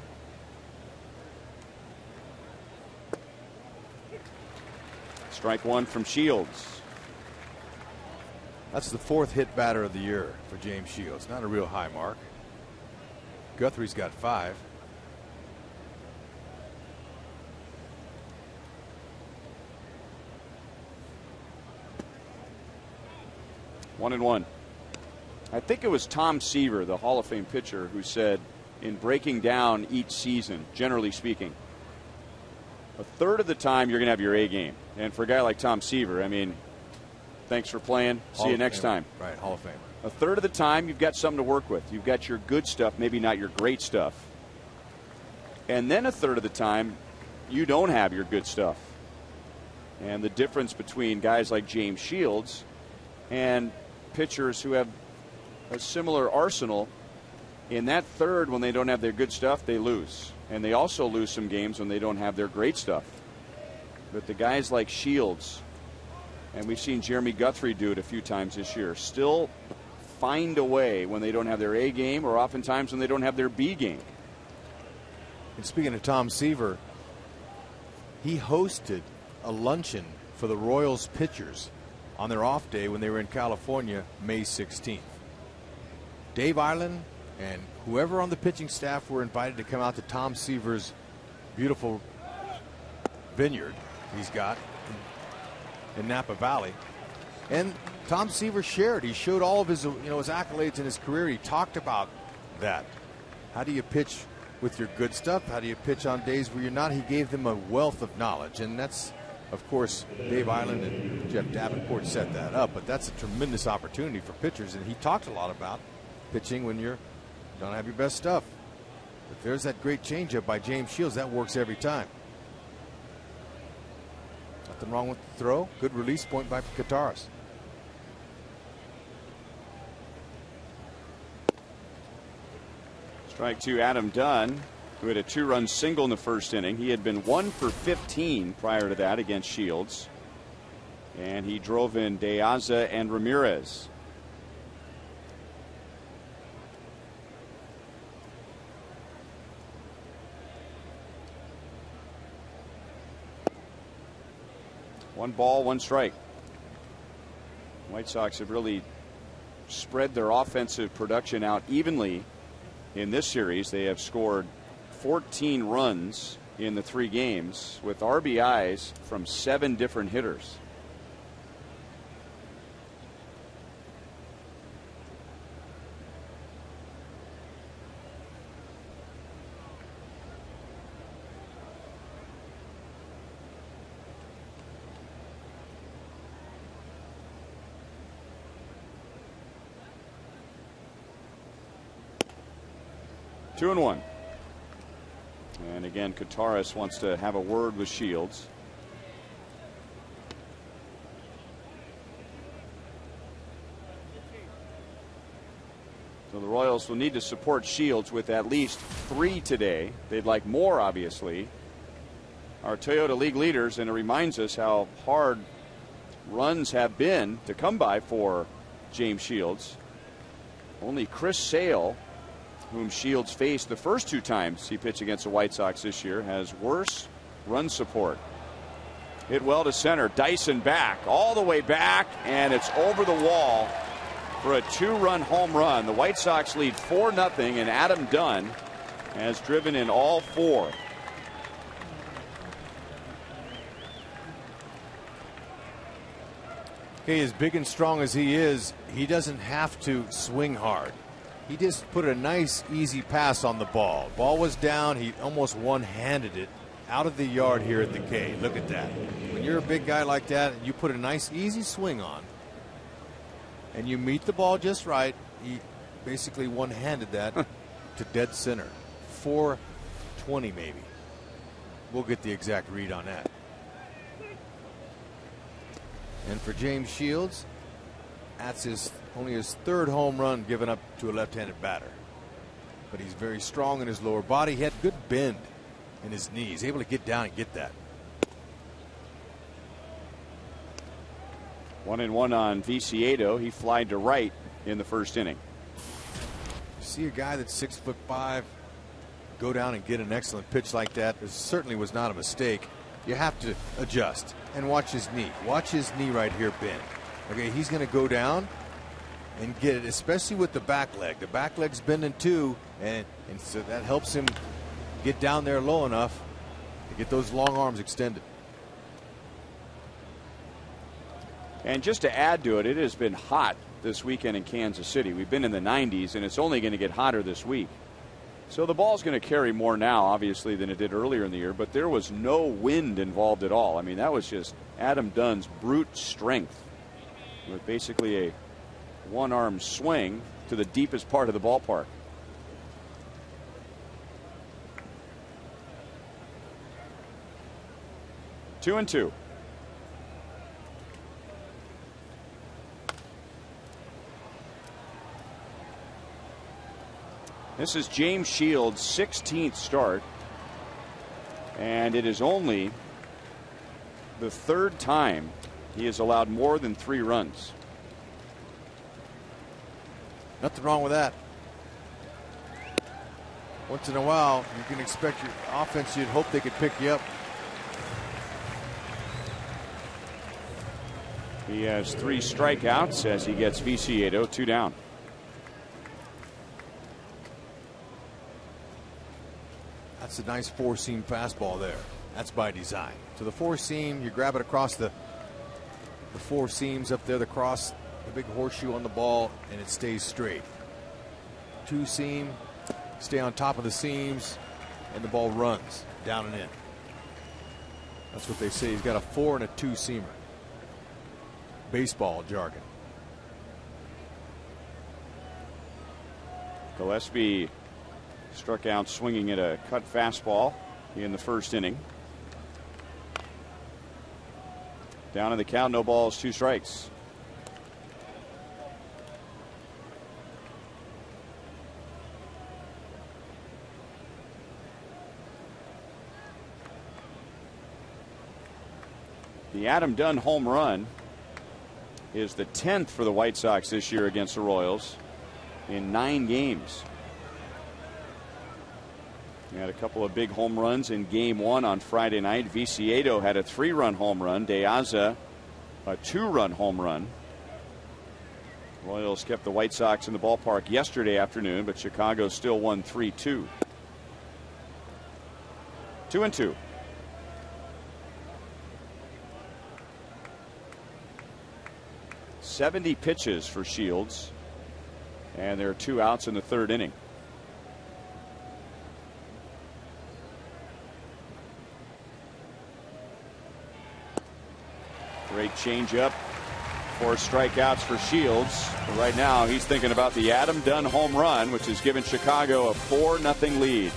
Strike 1 from Shields. That's the 4th hit batter of the year for James Shields. Not a real high mark. Guthrie's got 5. One and one. I think it was Tom Seaver, the Hall of Fame pitcher, who said in breaking down each season, generally speaking, a third of the time you're going to have your A game. And for a guy like Tom Seaver, I mean, thanks for playing. See you next time. Right, Hall of Famer. A third of the time you've got something to work with. You've got your good stuff, maybe not your great stuff. And then a third of the time you don't have your good stuff. And the difference between guys like James Shields and pitchers who have a similar arsenal, in that third, when they don't have their good stuff, they lose. And they also lose some games when they don't have their great stuff. But the guys like Shields, and we've seen Jeremy Guthrie do it a few times this year, still find a way when they don't have their A game, or oftentimes when they don't have their B game. And speaking of Tom Seaver, he hosted a luncheon for the Royals pitchers on their off day when they were in California, May 16th. Dave Ireland and whoever on the pitching staff were invited to come out to Tom Seaver's beautiful vineyard he's got in Napa Valley. And Tom Seaver shared. He showed all of his, his accolades in his career. He talked about that. How do you pitch with your good stuff? How do you pitch on days where you're not? He gave them a wealth of knowledge, and that's, of course, Dave Ireland and Jeff Davenport set that up. But that's a tremendous opportunity for pitchers, and he talked a lot about pitching when you don't have your best stuff. But there's that great changeup by James Shields. That works every time. Nothing wrong with the throw. Good release point by Kataris. Strike two, Adam Dunn, who had a 2-run single in the first inning. He had been 1 for 15 prior to that against Shields. And he drove in De Aza and Ramirez. One ball, one strike. White Sox have really spread their offensive production out evenly in this series. They have scored 14 runs in the 3 games with RBIs from 7 different hitters. Two and one. And again, Kataris wants to have a word with Shields. So the Royals will need to support Shields with at least 3 today. They'd like more, obviously. Our Toyota League leaders, and it reminds us how hard runs have been to come by for James Shields. Only Chris Sale, whom Shields faced the first 2 times he pitched against the White Sox this year, has worse run support. Hit well to center. Dyson back, all the way back, and it's over the wall for a 2-run home run. The White Sox lead 4-0, and Adam Dunn has driven in all 4. Okay, as big and strong as he is, he doesn't have to swing hard. He just put a nice, easy pass on the ball. Ball was down. He almost one-handed it out of the yard here at the K. Look at that. When you're a big guy like that, and you put a nice, easy swing on, and you meet the ball just right, he basically one-handed that to dead center. 420 maybe. We'll get the exact read on that. And for James Shields, that's only his 3rd home run given up to a left-handed batter. But he's very strong in his lower body. He had good bend in his knees, able to get down and get that. 1-1 on Viciedo. He flied to right in the first inning. You see a guy that's 6'5" go down and get an excellent pitch like that. It certainly was not a mistake. You have to adjust and watch his knee. Watch his knee right here bend. Okay, he's going to go down and get it, especially with the back leg. The back leg's bending too, and so that helps him get down there low enough to get those long arms extended. And just to add to it, it has been hot this weekend in Kansas City. We've been in the 90s, and it's only going to get hotter this week. So the ball's going to carry more now, obviously, than it did earlier in the year, but there was no wind involved at all. I mean, that was just Adam Dunn's brute strength with basically a one-arm swing to the deepest part of the ballpark. Two and two. This is James Shields' 16th start, and it is only the 3rd time he has allowed more than 3 runs. Nothing wrong with that. Once in a while, you can expect your offense, you'd hope they could pick you up. He has 3 strikeouts as he gets Viciedo 2 down. That's a nice 4-seam fastball there. That's by design. So the 4-seam, you grab it across the 4 seams up there, the cross, the big horseshoe on the ball, and it stays straight. 2-seam, stay on top of the seams, and the ball runs down and in. That's what they say. He's got a 4 and a 2-seamer. Baseball jargon. Gillespie struck out swinging at a cut fastball in the first inning. Down in the count, no balls, 2 strikes. The Adam Dunn home run is the 10th for the White Sox this year against the Royals in 9 games. He had a couple of big home runs in game 1 on Friday night. Viciedo had a 3-run home run. De Aza a 2-run home run. Royals kept the White Sox in the ballpark yesterday afternoon, but Chicago still won 3-2. 2-2. "70 pitches for Shields, and there are 2 outs in the 3rd inning. Great changeup. 4 strikeouts for Shields. But right now, he's thinking about the Adam Dunn home run, which has given Chicago a 4-0 lead.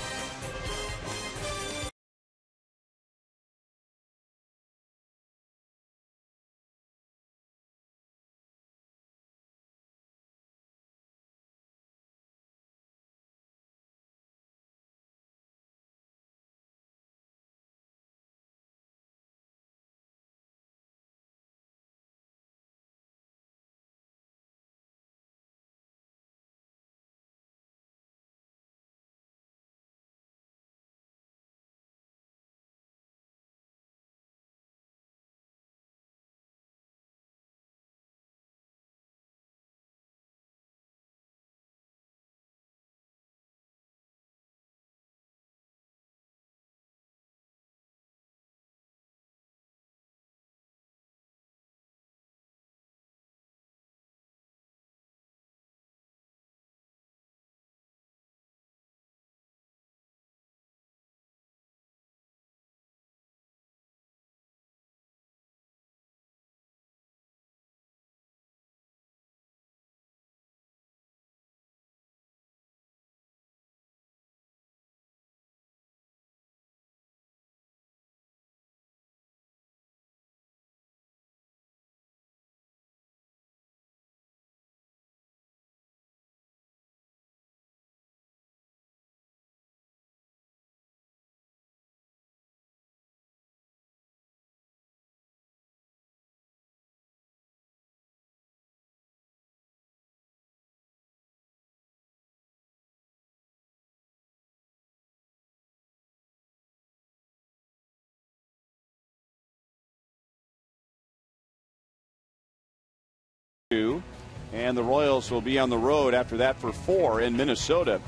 And the Royals will be on the road after that for 4 in Minnesota.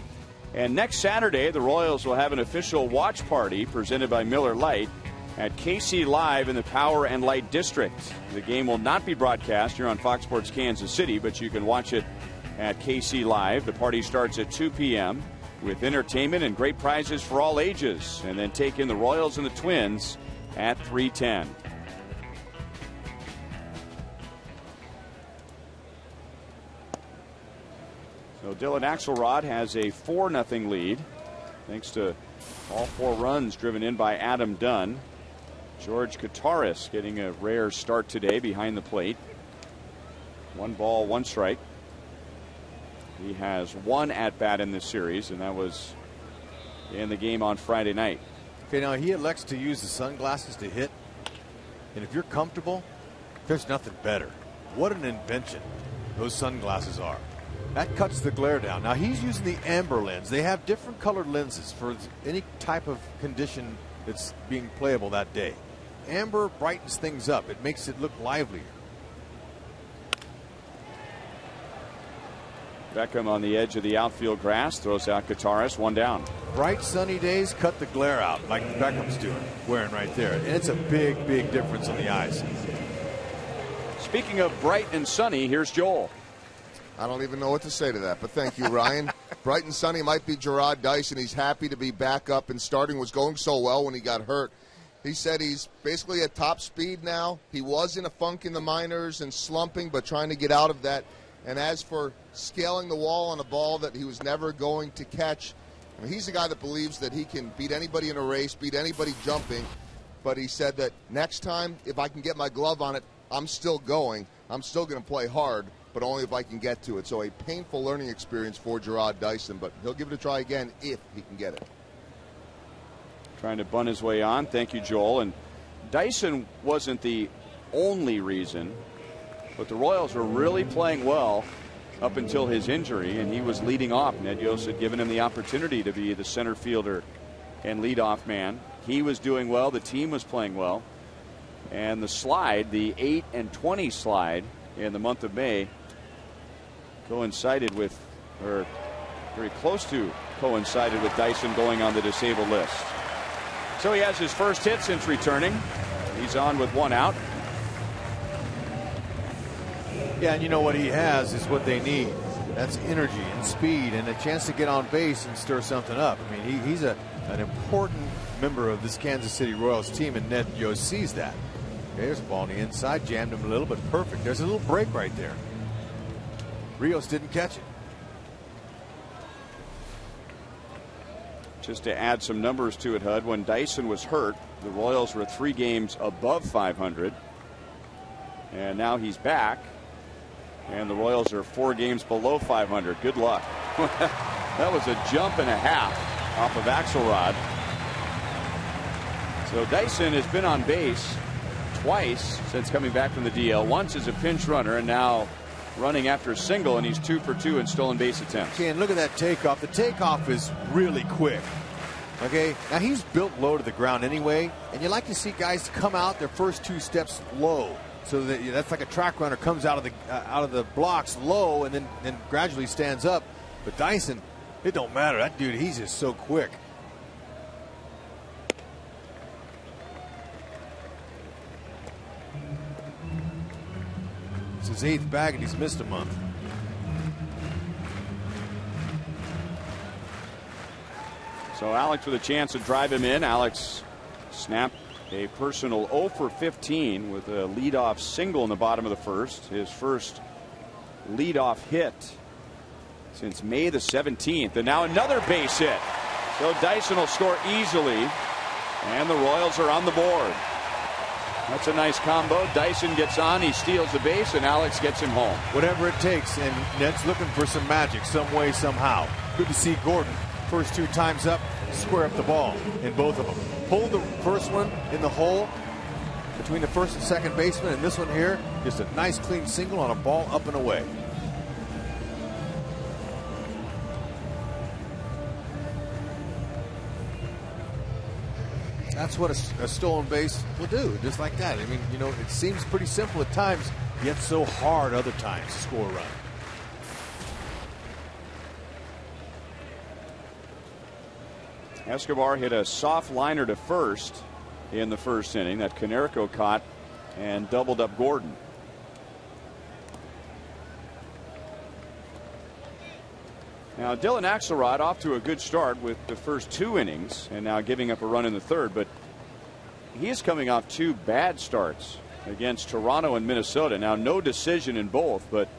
And next Saturday, the Royals will have an official watch party presented by Miller Lite at KC Live in the Power and Light District. The game will not be broadcast here on Fox Sports Kansas City, but you can watch it at KC Live. The party starts at 2 p.m. with entertainment and great prizes for all ages. And then take in the Royals and the Twins at 3:10. So Dylan Axelrod has a 4-0 lead thanks to all 4 runs driven in by Adam Dunn. George Kataris getting a rare start today behind the plate. 1 ball, 1 strike. He has 1 at-bat in this series, and that was in the game on Friday night. Okay, now he elects to use the sunglasses to hit. And if you're comfortable, there's nothing better. What an invention those sunglasses are. That cuts the glare down. Now he's using the amber lens. They have different colored lenses for any type of condition that's being playable that day. Amber brightens things up. It makes it look livelier. Beckham on the edge of the outfield grass throws out Gutierrez, 1 down. Bright sunny days cut the glare out like Beckham's doing, wearing right there. And it's a big, big difference on the eyes. Speaking of bright and sunny, here's Joel. I don't even know what to say to that, but thank you, Ryan. Bright and sunny might be Gerard Dyson. He's happy to be back up, and starting was going so well when he got hurt. He said he's basically at top speed now. He was in a funk in the minors and slumping, but trying to get out of that. And as for scaling the wall on a ball that he was never going to catch, I mean, he's a guy that believes that he can beat anybody in a race, beat anybody jumping. But he said that next time, if I can get my glove on it, I'm still going. I'm still going to play hard, but only if I can get to it. So a painful learning experience for Gerard Dyson, but he'll give it a try again if he can get it. Trying to bunt his way on. Thank you, Joel. And Dyson wasn't the only reason, but the Royals were really playing well up until his injury, and he was leading off. Ned Yost had given him the opportunity to be the center fielder and leadoff man. He was doing well. The team was playing well. And the slide, the 8 and 20 slide in the month of May, coincided with, or very close to coincided with Dyson going on the disabled list. So he has his first hit since returning. He's on with 1 out. Yeah, and you know what he has is what they need. That's energy and speed and a chance to get on base and stir something up. I mean, he's an important member of this Kansas City Royals team, and Ned Yost sees that. Okay, there's a ball on the inside, jammed him a little, but perfect. There's a little break right there. Rios didn't catch it. Just to add some numbers to it, Hud, when Dyson was hurt, the Royals were 3 games above 500. And now he's back, and the Royals are 4 games below 500. Good luck. That was a jump and a half off of Axelrod. So Dyson has been on base twice since coming back from the DL. Once as a pinch runner, and now running after a single, and he's 2 for 2 in stolen base attempts. Okay, and look at that takeoff. The takeoff is really quick. Okay, now he's built low to the ground anyway, and you like to see guys come out their first 2 steps low, so that that's like a track runner comes out of the blocks low and then gradually stands up. But Dyson, it don't matter. That dude, he's just so quick. It's his 8th bag, and he's missed a month. So Alex with a chance to drive him in. Alex snapped a personal 0 for 15 with a leadoff single in the bottom of the first. His first leadoff hit since May the 17th. And now another base hit. So Dyson will score easily, and the Royals are on the board. That's a nice combo. Dyson gets on, he steals the base, and Alex gets him home. Whatever it takes, and Ned's looking for some magic some way, somehow. Good to see Gordon. First 2 times up, square up the ball in both of them. Pulled the first one in the hole between the first and second baseman, and this one here, just a nice clean single on a ball up and away. That's what a stolen base will do, just like that. I mean, you know, it seems pretty simple at times, yet so hard other times to score a run. Escobar hit a soft liner to first in the first inning that Konerko caught and doubled up Gordon. Now Dylan Axelrod off to a good start with the first 2 innings and now giving up a run in the third, but he is coming off 2 bad starts against Toronto and Minnesota. Now no decision in both, but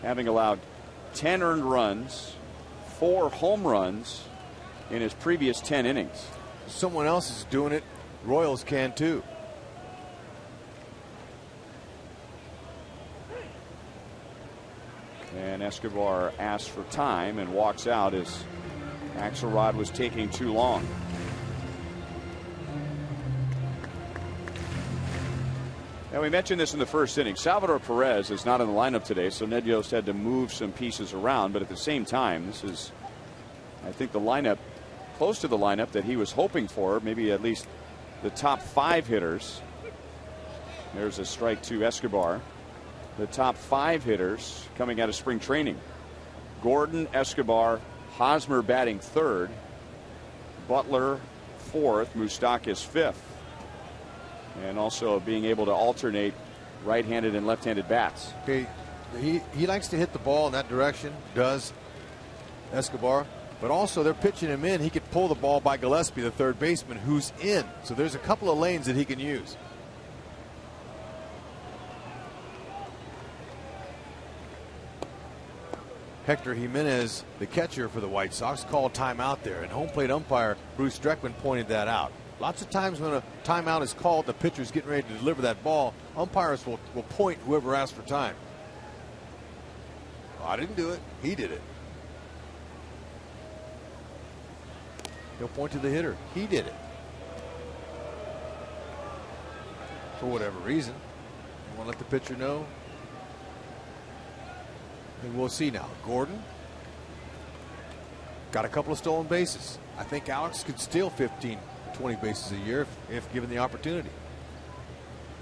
having allowed 10 earned runs, 4 home runs in his previous 10 innings. Someone else is doing it. Royals can too. And Escobar asks for time and walks out as Axelrod was taking too long. And we mentioned this in the first inning. Salvador Perez is not in the lineup today, so Ned Yost had to move some pieces around. But at the same time, this is, I think, the lineup, close to the lineup that he was hoping for, maybe at least the top 5 hitters. There's a strike to Escobar. The top 5 hitters coming out of spring training. Gordon, Escobar, Hosmer batting 3rd, Butler 4th, Moustakas 5th. And also being able to alternate right-handed and left-handed bats. Okay, he likes to hit the ball in that direction, does Escobar. But also they're pitching him in. He could pull the ball by Gillespie, the third baseman, who's in. So there's a couple of lanes that he can use. Hector Jimenez, the catcher for the White Sox, called timeout there, and home plate umpire Bruce Dreckman pointed that out. Lots of times when a timeout is called, the pitcher's getting ready to deliver that ball, umpires will point whoever asks for time. Oh, I didn't do it. He did it. He'll point to the hitter. He did it. For whatever reason. You want to let the pitcher know? And we'll see now. Gordon got a couple of stolen bases. I think Alex could steal 15, 20 bases a year if given the opportunity.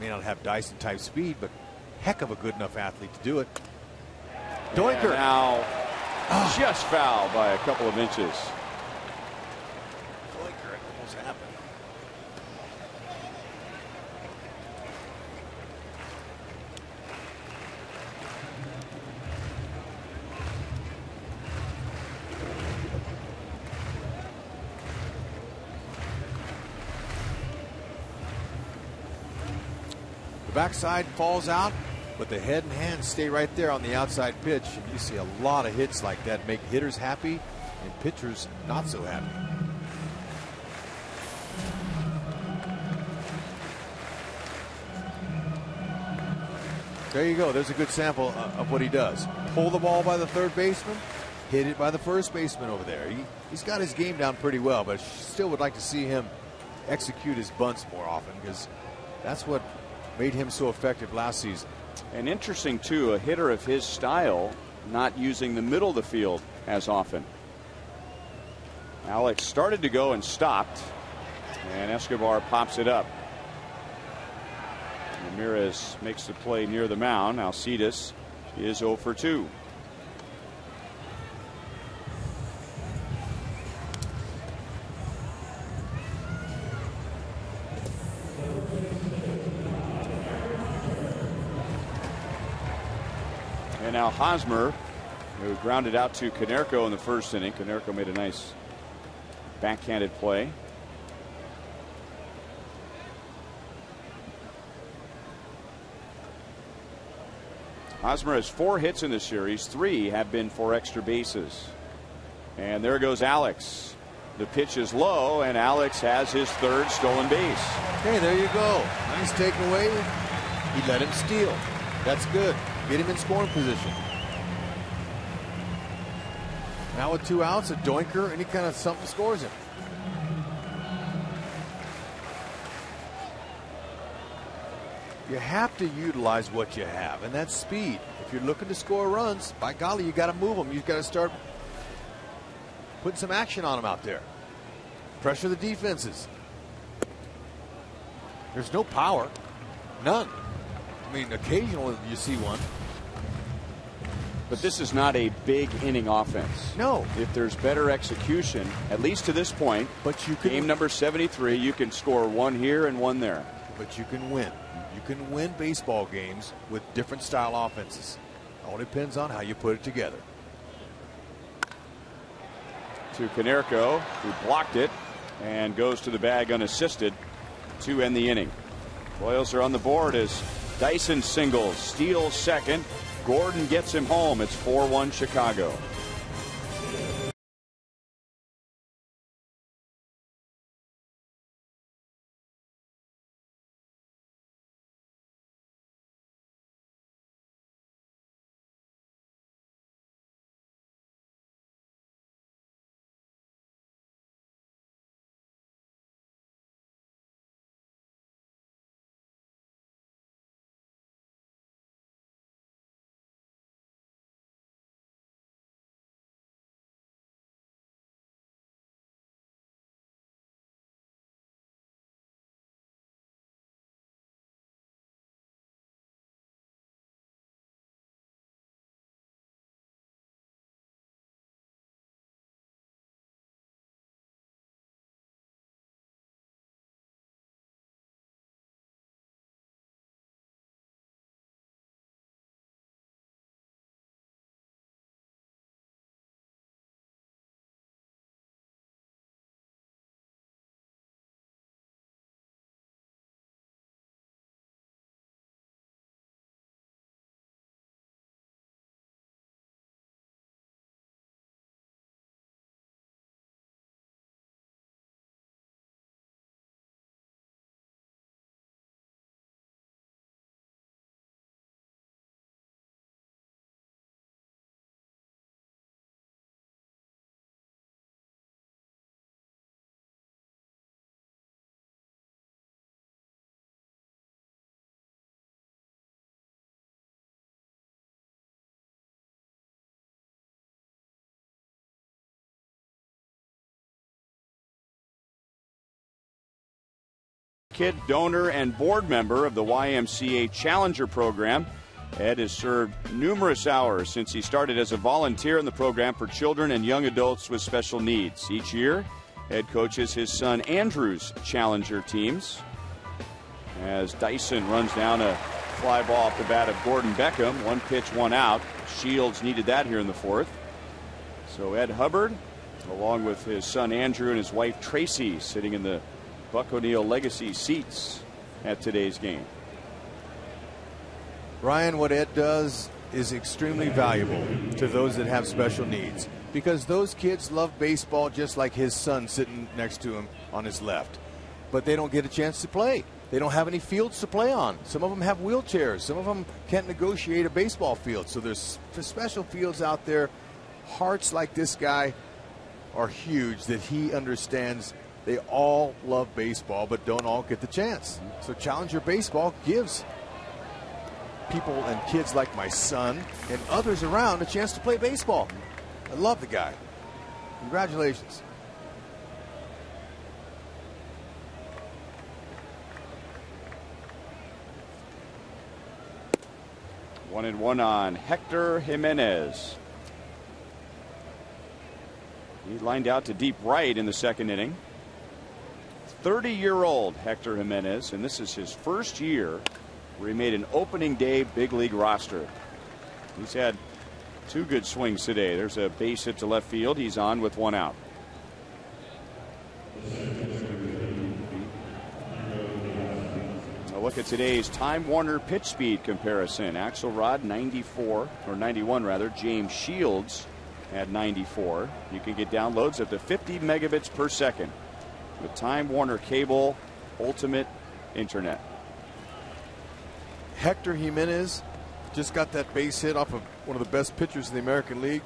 May not have Dyson type speed, but heck of a good enough athlete to do it. Doinker. Now just foul by a couple of inches. Doinker, it almost happened. Backside falls out, but the head and hands stay right there on the outside pitch. And you see a lot of hits like that make hitters happy and pitchers not so happy. There you go. There's a good sample of what he does. Pull the ball by the third baseman, hit it by the first baseman over there. He's got his game down pretty well, but still would like to see him execute his bunts more often, because that's what made him so effective last season. And interesting, too, a hitter of his style not using the middle of the field as often. Alex started to go and stopped, and Escobar pops it up. Ramirez makes the play near the mound. Alcides is 0 for 2. And now Hosmer, who grounded out to Konerko in the first inning. Konerko made a nice backhanded play. Hosmer has 4 hits in the series. 3 have been for extra bases. And there goes Alex. The pitch is low, and Alex has his 3rd stolen base. Hey, there you go. Nice takeaway. He let him steal. That's good. Get him in scoring position. Now with 2 outs, a Doinker, any kind of something scores him. You have to utilize what you have, and that's speed. If you're looking to score runs, by golly, you got to move them. You've got to start putting some action on them out there. Pressure the defenses. There's no power. None. I mean, occasionally you see one. But this is not a big inning offense. No. If there's better execution, at least to this point, but you can, game number 73, you can score 1 here and 1 there. But you can win. You can win baseball games with different style offenses. All depends on how you put it together. To Konerko, who blocked it and goes to the bag unassisted to end the inning. Royals are on the board as Dyson singles, steals second. Gordon gets him home. It's 4-1 Chicago. advocate, donor, and board member of the YMCA Challenger program. Ed has served numerous hours since he started as a volunteer in the program for children and young adults with special needs. Each year, Ed coaches his son Andrew's Challenger teams. As Dyson runs down a fly ball off the bat of Gordon Beckham. 1 pitch, 1 out. Shields needed that here in the 4th. So Ed Hubbard, along with his son Andrew and his wife Tracy, sitting in the Buck O'Neil Legacy seats at today's game. Ryan, what Ed does is extremely valuable to those that have special needs, because those kids love baseball just like his son sitting next to him on his left. But they don't get a chance to play. They don't have any fields to play on. Some of them have wheelchairs. Some of them can't negotiate a baseball field. So there's special fields out there. Hearts like this guy are huge, that he understands they all love baseball but don't all get the chance. So Challenger Baseball gives people and kids like my son and others around a chance to play baseball. I love the guy. Congratulations. One and one on Hector Jimenez. He lined out to deep right in the 2nd inning. 30-year-old Hector Jimenez, and this is his first year where he made an opening day big league roster. He's had 2 good swings today. There's a base hit to left field. He's on with 1 out. A look at today's Time Warner pitch speed comparison. Axelrod 94, or 91 rather. James Shields at 94. You can get downloads up to 50 megabits per second with Time Warner Cable Ultimate Internet. Hector Jimenez just got that base hit off of one of the best pitchers in the American League.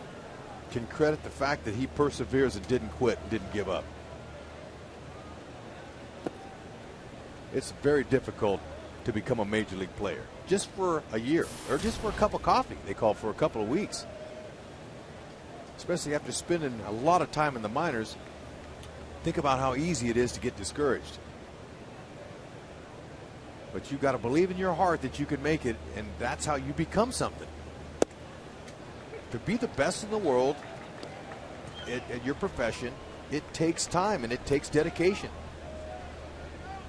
Can credit the fact that he perseveres and didn't quit and didn't give up. It's very difficult to become a major league player just for a year or just for a cup of coffee. They call for a couple of weeks, especially after spending a lot of time in the minors. Think about how easy it is to get discouraged. But you've got to believe in your heart that you can make it, and that's how you become something. To be the best in the world at your profession, it takes time and it takes dedication.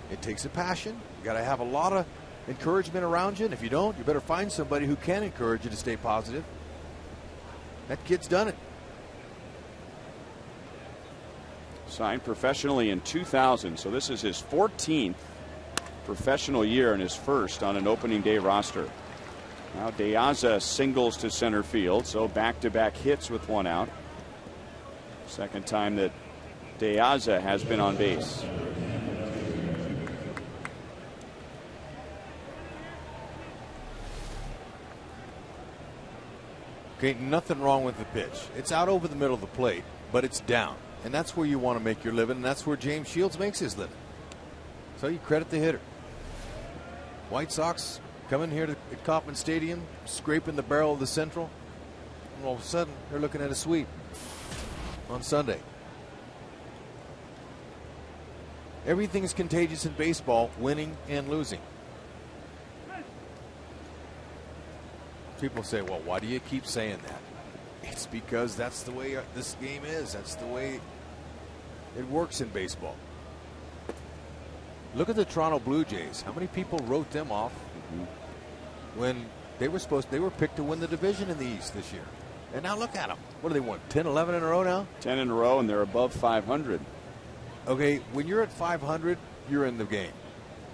It takes a passion. You got to have a lot of encouragement around you, and if you don't, you better find somebody who can encourage you to stay positive. That kid's done it. Signed professionally in 2000, so this is his 14th professional year and his first on an opening day roster. Now De Aza singles to center field, so back-to-back hits with 1 out. Second time that De Aza has been on base. Okay, nothing wrong with the pitch. It's out over the middle of the plate, but it's down. And that's where you want to make your living, and that's where James Shields makes his living. So you credit the hitter. White Sox coming here to Kauffman Stadium, scraping the barrel of the Central, and all of a sudden they're looking at a sweep on Sunday. Everything is contagious in baseball, winning and losing. People say, well, why do you keep saying that? It's because that's the way this game is. That's the way it works in baseball. Look at the Toronto Blue Jays. How many people wrote them off when they were picked to win the division in the East this year? And now look at them. What do they won? 10, 11 in a row now? 10 in a row, and they're above 500. Okay, when you're at 500, you're in the game.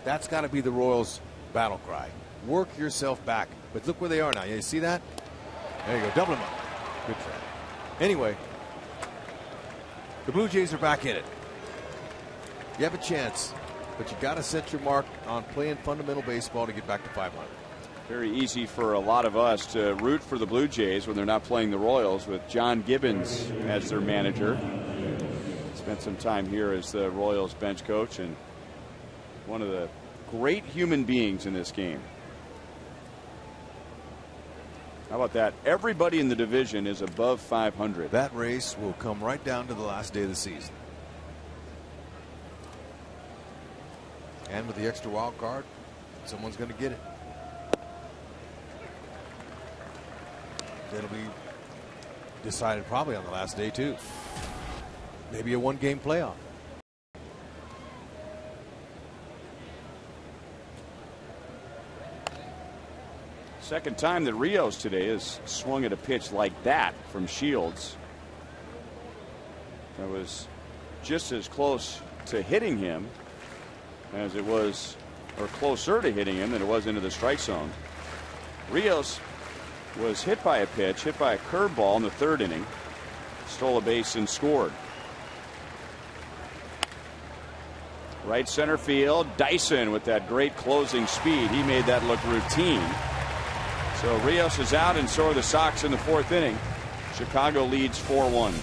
That's got to be the Royals' battle cry. Work yourself back. But look where they are now. You see that? There you go. Double them up. Good try. Anyway, the Blue Jays are back in it. You have a chance, but you got to set your mark on playing fundamental baseball to get back to 500. Very easy for a lot of us to root for the Blue Jays when they're not playing the Royals with John Gibbons as their manager. Spent some time here as the Royals bench coach and one of the great human beings in this game. How about that? Everybody in the division is above 500. That race will come right down to the last day of the season. And with the extra wild card, someone's going to get it. It'll be decided probably on the last day, too. Maybe a one-game playoff. Second time that Rios today has swung at a pitch like that from Shields. That was just as close to hitting him as it was, or closer to hitting him than it was into the strike zone. Rios was hit by a pitch, hit by a curveball in the third inning, stole a base and scored. Right center field, Dyson with that great closing speed. He made that look routine. So Rios is out, and so are the Sox in the fourth inning. Chicago leads 4-1.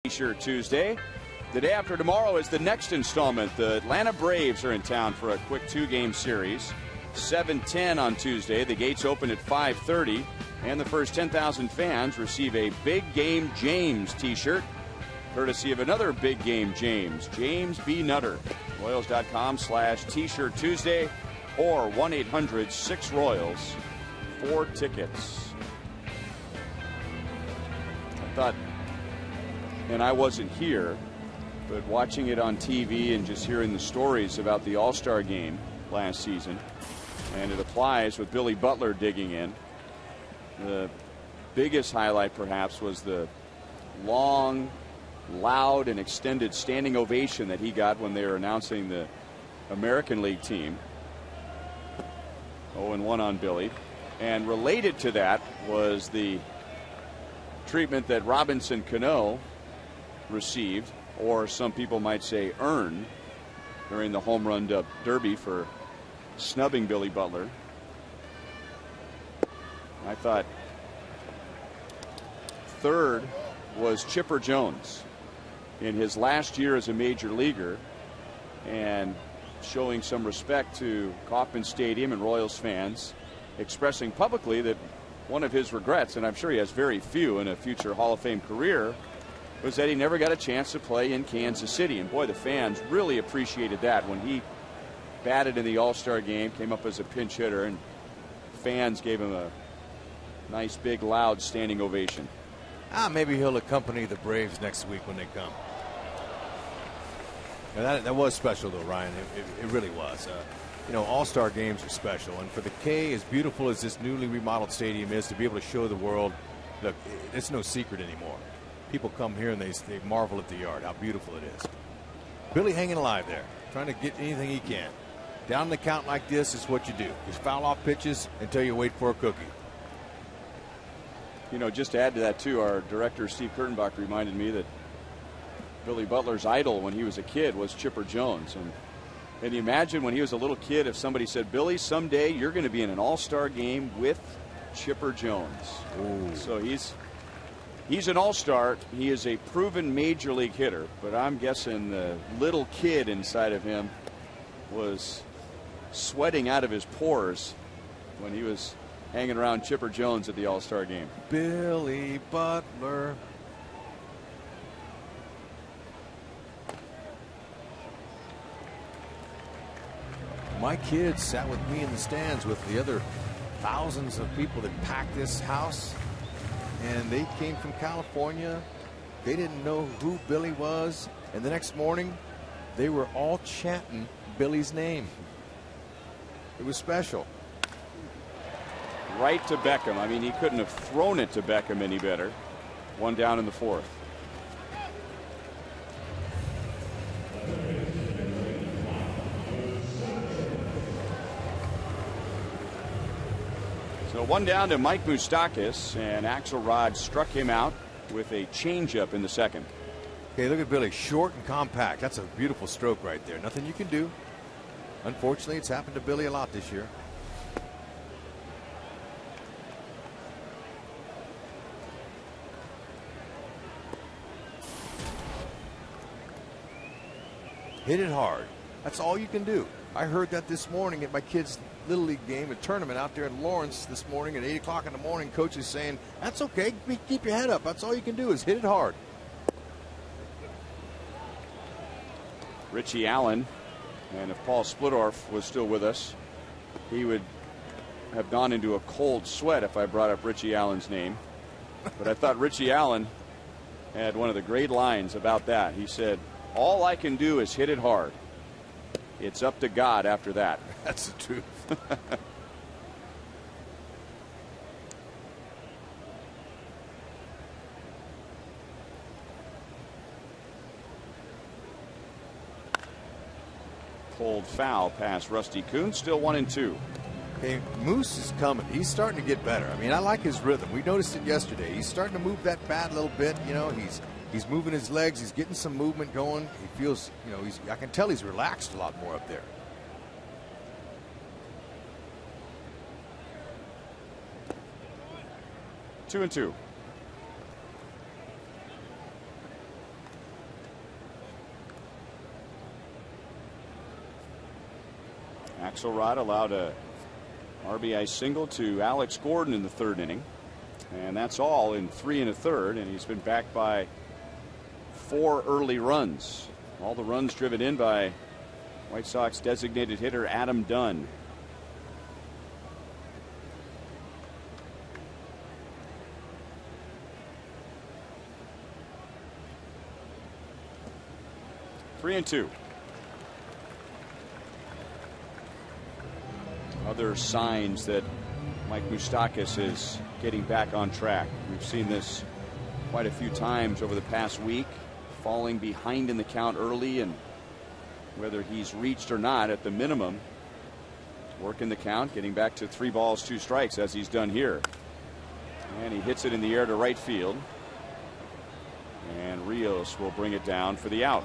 T-shirt Tuesday. The day after tomorrow is the next installment. The Atlanta Braves are in town for a quick two-game series. 7:10 on Tuesday. The gates open at 5:30, and the first 10,000 fans receive a Big Game James T-shirt, courtesy of another Big Game James, James B. Nutter. Royals.com/T-shirt Tuesday or 1-800-6-ROYALS for tickets. I thought, and I wasn't here, but watching it on TV and just hearing the stories about the All-Star game last season, and it applies with Billy Butler digging in. The biggest highlight perhaps was the long, loud, and extended standing ovation that he got when they were announcing the American League team. 0-1 on Billy. And related to that was the treatment that Robinson Cano received, or some people might say earned, during the home run derby for snubbing Billy Butler. I thought third was Chipper Jones in his last year as a major leaguer, and showing some respect to Kauffman Stadium and Royals fans, expressing publicly that one of his regrets, and I'm sure he has very few in a future Hall of Fame career, was that he never got a chance to play in Kansas City. And boy, the fans really appreciated that when he batted in the All-Star game, came up as a pinch hitter, and fans gave him a nice, big, loud standing ovation. Maybe he'll accompany the Braves next week when they come. Now that was special, though, Ryan. It really was. You know, All-Star games are special. And for the K, as beautiful as this newly remodeled stadium is, to be able to show the world, look, it's no secret anymore. People come here and they marvel at the yard, how beautiful it is. Billy hanging alive there, trying to get anything he can. Down the count like this is what you do. Just foul off pitches until you wait for a cookie. You know, just to add to that, too, our director, Steve Kurtenbach, reminded me that Billy Butler's idol when he was a kid was Chipper Jones. And And you imagine when he was a little kid, if somebody said, Billy, someday you're going to be in an all-star game with Chipper Jones. Ooh. So he's an all-star. He is a proven major league hitter, but I'm guessing the little kid inside of him was sweating out of his pores when he was hanging around Chipper Jones at the all-star game. Billy Butler. My kids sat with me in the stands with the other thousands of people that packed this house, and they came from California. They didn't know who Billy was, and the next morning they were all chanting Billy's name. It was special. Right to Beckham. I mean, he couldn't have thrown it to Beckham any better. One down in the fourth. So one down to Mike Moustakas, and Axelrod struck him out with a changeup in the second. Okay, look at Billy, short and compact. That's a beautiful stroke right there. Nothing you can do. Unfortunately, it's happened to Billy a lot this year. Hit it hard. That's all you can do. I heard that this morning at my kids' Little League game, a tournament out there in Lawrence this morning at 8 o'clock in the morning. Coach is saying, that's okay. Keep your head up. That's all you can do is hit it hard. Richie Allen, and if Paul Splittorff was still with us, he would have gone into a cold sweat if I brought up Richie Allen's name. But I thought Richie Allen had one of the great lines about that. He said, all I can do is hit it hard. It's up to God after that. That's the truth. Cold foul past Rusty Kuhn. Still 1-2. Okay, Moose is coming. He's starting to get better. I mean, I like his rhythm. We noticed it yesterday. He's starting to move that bat a little bit. You know, he's moving his legs. He's getting some movement going. He feels, you know, I can tell he's relaxed a lot more up there. 2-2. Axelrod allowed a RBI single to Alex Gordon in the third inning, and that's all in 3 1/3, and he's been backed by 4 early runs. All the runs driven in by White Sox designated hitter Adam Dunn. Three and two. Other signs that Mike Moustakas is getting back on track. We've seen this quite a few times over the past week, falling behind in the count early, and whether he's reached or not, at the minimum, working the count, getting back to 3 balls, 2 strikes as he's done here. And he hits it in the air to right field, and Rios will bring it down for the out.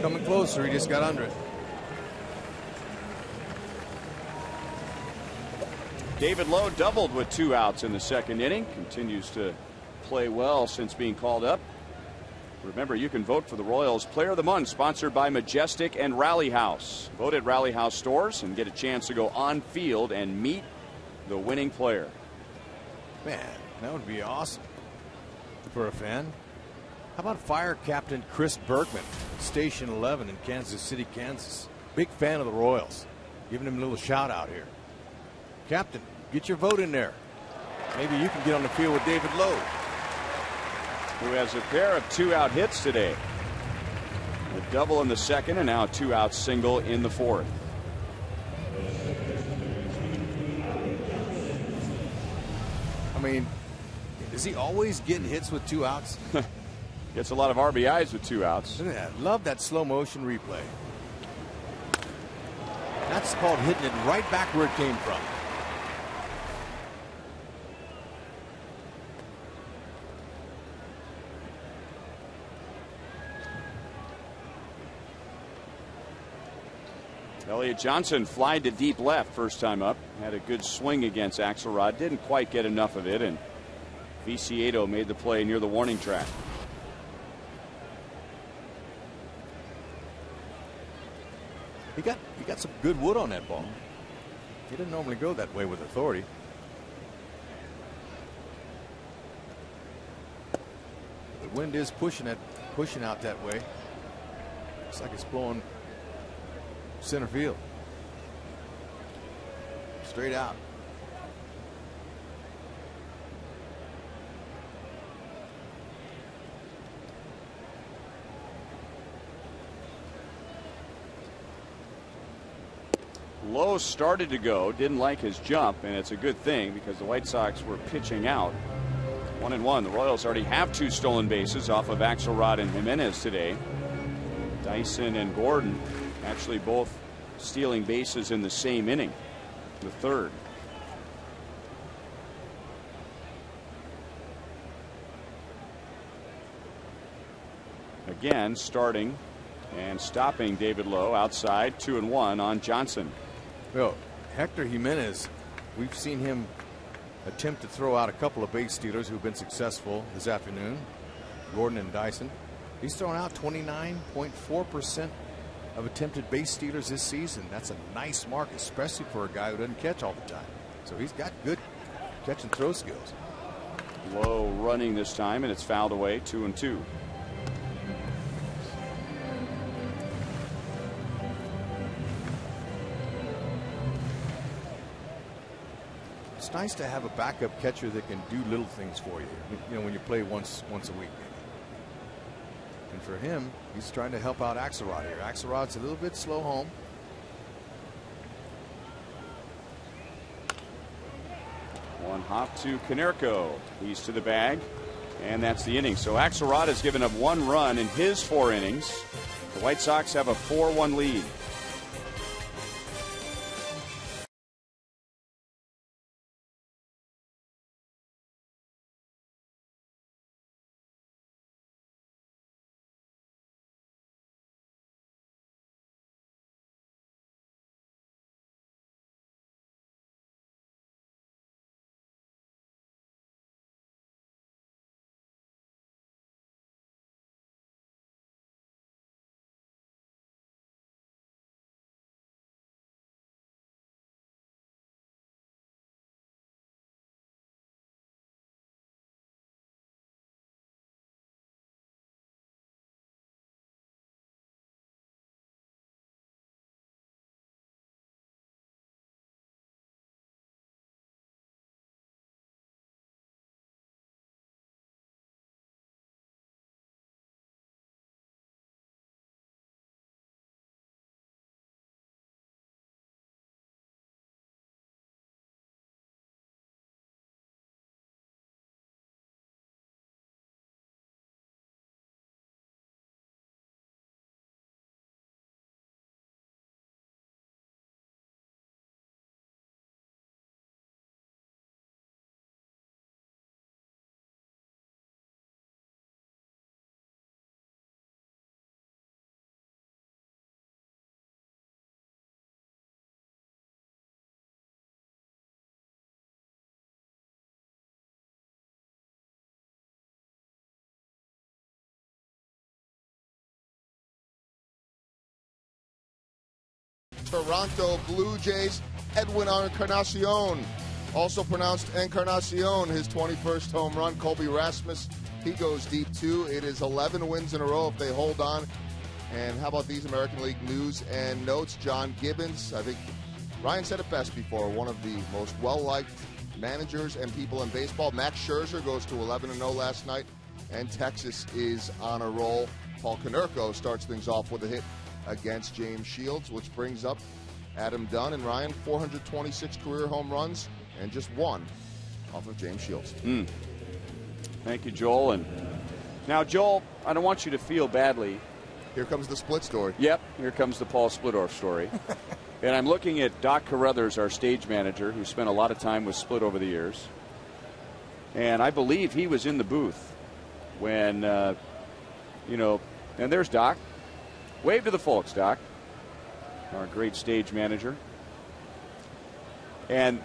Coming closer. He just got under it. David Lowe doubled with 2 outs in the second inning. Continues to play well since being called up. Remember, you can vote for the Royals Player of the Month, sponsored by Majestic and Rally House. Vote at Rally House stores and get a chance to go on field and meet the winning player. Man, that would be awesome for a fan. How about Fire Captain Chris Bergman, Station 11 in Kansas City, Kansas? Big fan of the Royals. Giving him a little shout out here. Captain, get your vote in there. Maybe you can get on the field with David Lowe, who has a pair of 2-out hits today. A double in the second, and now a 2-out single in the fourth. I mean, does he always get hits with 2 outs? Gets a lot of RBIs with 2 outs. Look at that. Love that slow motion replay. That's called hitting it right back where it came from. Elliot Johnson flied to deep left first time up. Had a good swing against Axelrod. Didn't quite get enough of it, and Viciedo made the play near the warning track. He got some good wood on that ball. He didn't normally go that way with authority. The wind is pushing out that way. Looks like it's blowing center field. Straight out. Lowe started to go, didn't like his jump, and it's a good thing because the White Sox were pitching out. 1-1. The Royals already have 2 stolen bases off of Axelrod and Jimenez today. Dyson and Gordon actually both stealing bases in the same inning, the third. Again, starting and stopping David Lowe outside, 2-1 on Johnson. Well, Hector Jimenez, we've seen him attempt to throw out a couple of base stealers who've been successful this afternoon. Gordon and Dyson. He's thrown out 29.4% of attempted base stealers this season. That's a nice mark, especially for a guy who doesn't catch all the time. So he's got good catch and throw skills. Lowe running this time, and it's fouled away, 2-2. It's nice to have a backup catcher that can do little things for you. You know, when you play once a week, maybe. And for him, he's trying to help out Axelrod here. Axelrod's a little bit slow home. One hop to Konerko. He's to the bag, and that's the inning. So Axelrod has given up 1 run in his 4 innings. The White Sox have a 4-1 lead. Toronto Blue Jays, Edwin Encarnacion, also pronounced Encarnacion, his 21st home run. Colby Rasmus, he goes deep too. It is 11 wins in a row if they hold on. And how about these American League news and notes? John Gibbons, I think Ryan said it best before, one of the most well-liked managers and people in baseball. Max Scherzer goes to 11-0 last night, and Texas is on a roll. Paul Konerko starts things off with a hit against James Shields, which brings up Adam Dunn and Ryan, 426 career home runs and just 1 off of James Shields. Thank you, Joel. And now, Joel, I don't want you to feel badly. Here comes the Split story. Yep, here comes the Paul Splittorff story. And I'm looking at Doc Carruthers, our stage manager, who spent a lot of time with Split over the years. And I believe he was in the booth when, and there's Doc. Wave to the folks, Doc. our great stage manager. And,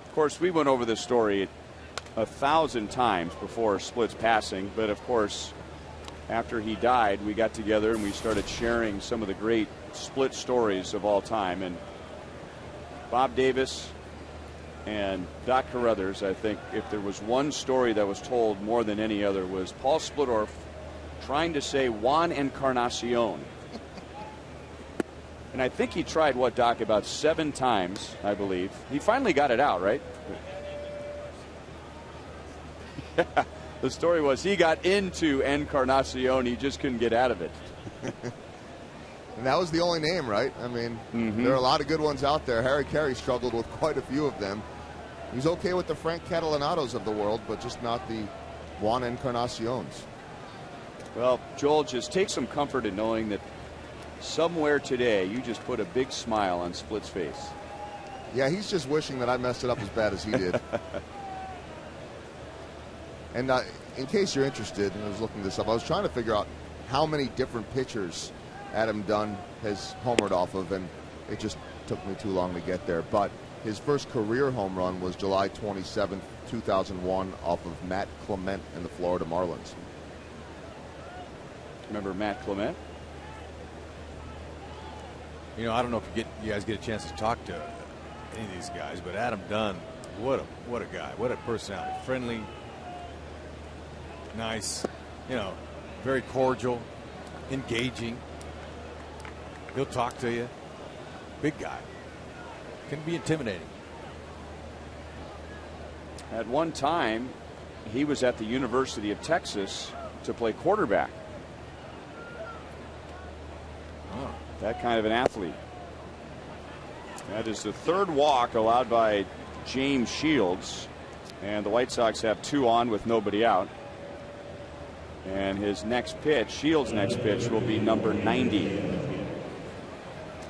of course, we went over this story 1,000 times before Split's passing. But, of course, after he died, we got together and we started sharing some of the great Split stories of all time. And Bob Davis and Doc Carruthers, I think if there was one story that was told more than any other, was Paul Splittorff trying to say Juan Encarnacion. And I think he tried what, Doc, about 7 times, I believe. He finally got it out, right? The story was he got into Encarnacion, he just couldn't get out of it. And that was the only name, right? I mean, there are a lot of good ones out there. Harry Carey struggled with quite a few of them. He's okay with the Frank Catalanatos of the world, but just not the Juan Encarnacions. Well, Joel, just take some comfort in knowing that somewhere today you just put a big smile on Split's face. Yeah, he's just wishing that I messed it up as bad as he did. And in case you're interested, and I was looking this up, I was trying to figure out how many different pitchers Adam Dunn has homered off of, and it just took me too long to get there. But his first career home run was July 27th, 2001, off of Matt Clement and the Florida Marlins. Remember Matt Clement? You know, I don't know if you guys get a chance to talk to any of these guys, but Adam Dunn, what a guy, what a personality, friendly, nice, you know, very cordial, engaging. He'll talk to you. Big guy. Can be intimidating. At one time, he was at the University of Texas to play quarterback. Oh. That kind of an athlete. That is the 3rd walk allowed by James Shields. And the White Sox have 2 on with nobody out. And his next pitch, Shields' next pitch, will be number 90.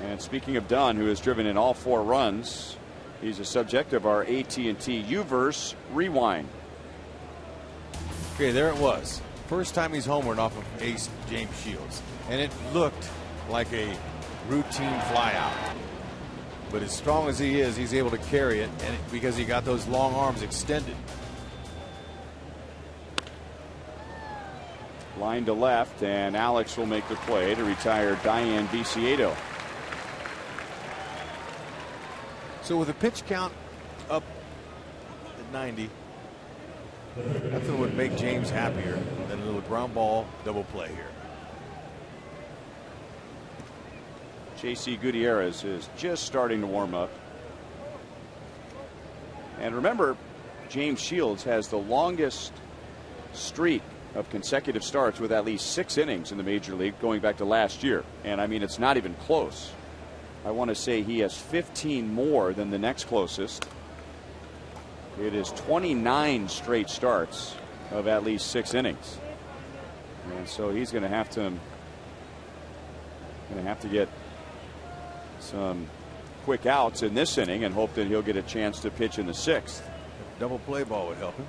And speaking of Dunn, who has driven in all 4 runs, he's a subject of our AT&T U-verse Rewind. Okay, there it was. First time he's homered off of ace James Shields. And it looked like a routine flyout. But as strong as he is, he's able to carry it, and because he got those long arms extended. Line to left, and Alex will make the play to retire Diane Biciedo. So with a pitch count up at 90, nothing would make James happier than a little ground ball double play here. J.C. Gutierrez is just starting to warm up. And remember, James Shields has the longest streak of consecutive starts with at least 6 innings in the major league going back to last year. And I mean, it's not even close. I want to say he has 15 more than the next closest. It is 29 straight starts of at least 6 innings. And so he's going to have to get some quick outs in this inning and hope that he'll get a chance to pitch in the 6th. Double play ball would help him.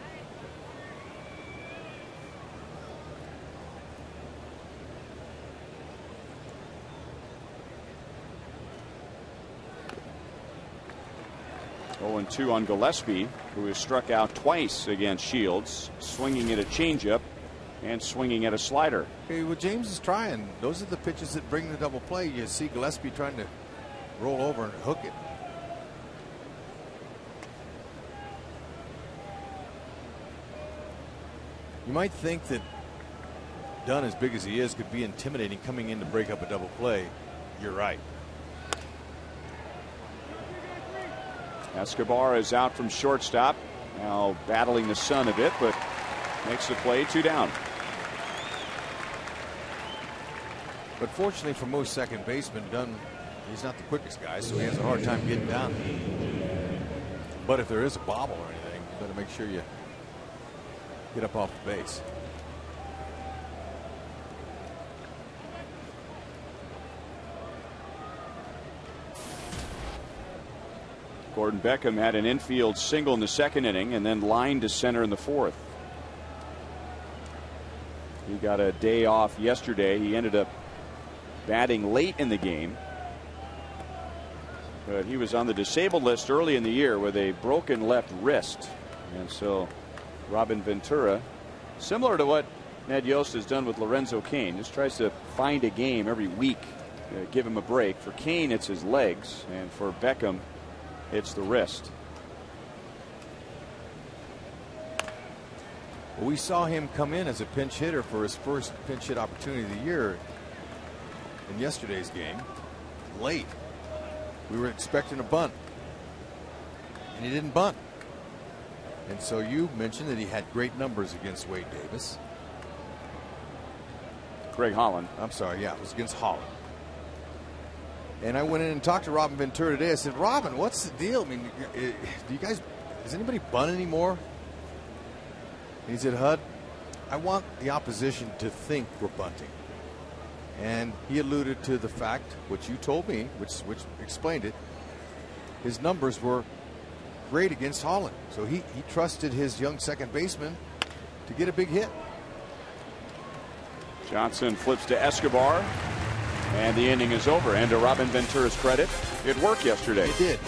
Oh, 2 on Gillespie, who has struck out twice against Shields, swinging at a changeup and swinging at a slider. Okay, what James is trying, those are the pitches that bring the double play. You see Gillespie trying to roll over and hook it. You might think that Dunn, as big as he is, could be intimidating coming in to break up a double play. You're right. Escobar is out from shortstop, now battling the sun a bit, but makes the play, 2 down. But fortunately for most second basemen, Dunn, he's not the quickest guy, so he has a hard time getting down. But if there is a bobble or anything, you better make sure you get up off the base. Gordon Beckham had an infield single in the 2nd inning and then lined to center in the 4th. He got a day off yesterday. He ended up batting late in the game. but he was on the disabled list early in the year with a broken left wrist. And so Robin Ventura, similar to what Ned Yost has done with Lorenzo Cain, just tries to find a game every week, give him a break. For Cain, it's his legs, and for Beckham, it's the wrist. We saw him come in as a pinch hitter for his first pinch hit opportunity of the year in yesterday's game. Late. We were expecting a bunt, and he didn't bunt. And so you mentioned that he had great numbers against Wade Davis. Greg Holland. I'm sorry, yeah, it was against Holland. And I went in and talked to Robin Ventura today. I said, Robin, what's the deal? I mean, does anybody bunt anymore? And he said, Hud, I want the opposition to think we're bunting. And he alluded to the fact, which you told me, which explained it. His numbers were great against Holland. So he trusted his young second baseman to get a big hit. Johnson flips to Escobar, and the inning is over. And to Robin Ventura's credit, it worked yesterday. It did.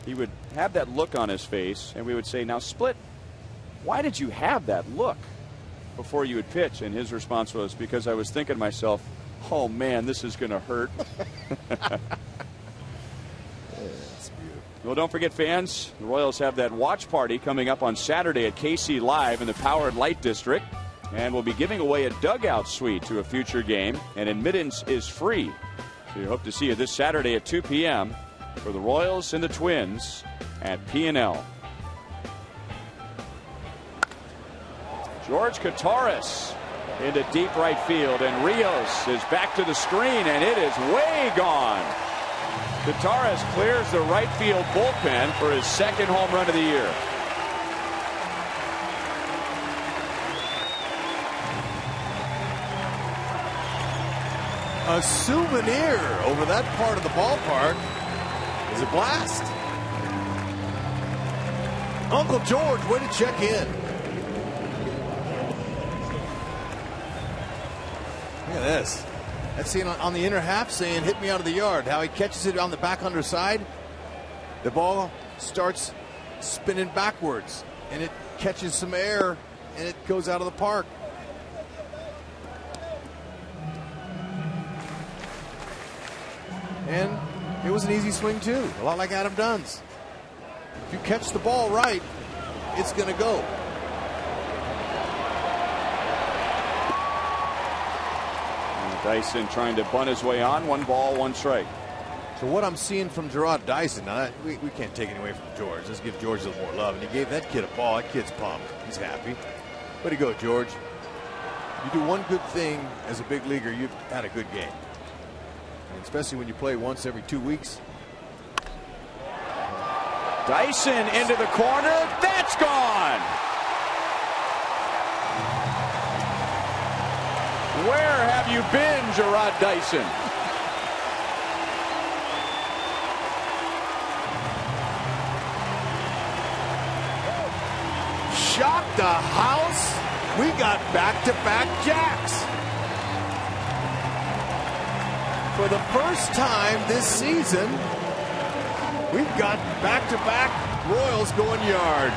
He would have that look on his face, and we would say, now, Split, why did you have that look before you would pitch? And his response was, because I was thinking to myself, oh, man, this is going to hurt. Well, don't forget, fans, the Royals have that watch party coming up on Saturday at KC Live in the Powered Light District, and we'll be giving away a dugout suite to a future game, and admittance is free. So we hope to see you this Saturday at 2 p.m. for the Royals and the Twins at P&L. George Kataris into deep right field, and Rios is back to the screen, and it is way gone. Kataris clears the right field bullpen for his second home run of the year. A souvenir over that part of the ballpark is a blast. Uncle George, way to check in. Look at this. That's seen on the inner half saying, hit me out of the yard. How he catches it on the back underside. The ball starts spinning backwards, and it catches some air, and it goes out of the park. And it was an easy swing, too. A lot like Adam Dunn's. If you catch the ball right, it's going to go. Dyson trying to bunt his way on. 1 ball, 1 strike. So what I'm seeing from Gerard Dyson, now we can't take it away from George. Let's give George a little more love. And he gave that kid a ball. That kid's pumped. He's happy. Way to go, George. You do one good thing as a big leaguer, you've had a good game. And especially when you play once every 2 weeks. Dyson into the corner. That's gone. Where have you been, Gerard Dyson? Shocked the house. We got back-to-back jacks. For the first time this season, we've got back-to-back Royals going yard.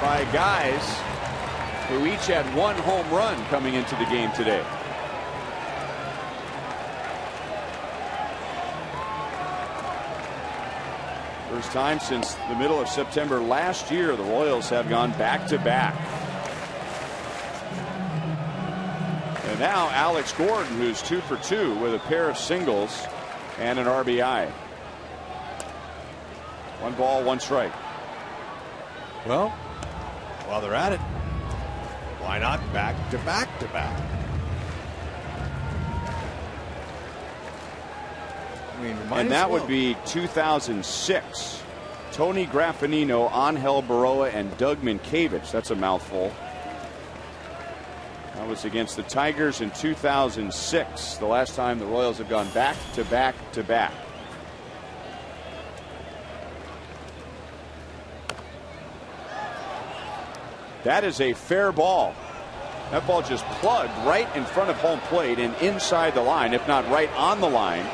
By guys who each had one home run coming into the game today. First time since the middle of September last year, the Royals have gone back-to-back. And now Alex Gordon, who's 2 for 2 with a pair of singles and an RBI. 1 ball, 1 strike. Well, while they're at it, why not back-to-back-to-back? I mean, and that would be 2006. Tony Graffinino, Angel Baroa, and Doug Minkiewicz. That's a mouthful. That was against the Tigers in 2006. The last time the Royals have gone back-to-back-to-back. That is a fair ball. That ball just plugged right in front of home plate and inside the line, if not right on the line.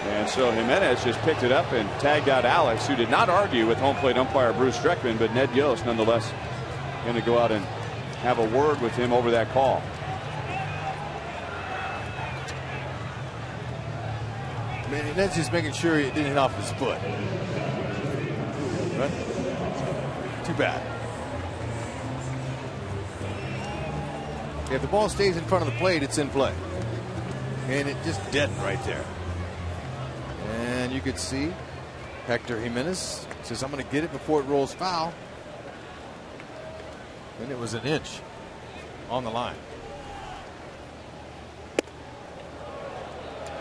And so Jimenez just picked it up and tagged out Alex, who did not argue with home plate umpire Bruce Streckman, but Ned Yost nonetheless going to go out and have a word with him over that call. Man, Ned's just making sure he didn't hit off his foot. Right? Too bad. If the ball stays in front of the plate, it's in play. And it just deadened right there. And you could see Hector Jimenez says, I'm going to get it before it rolls foul. And it was an inch on the line.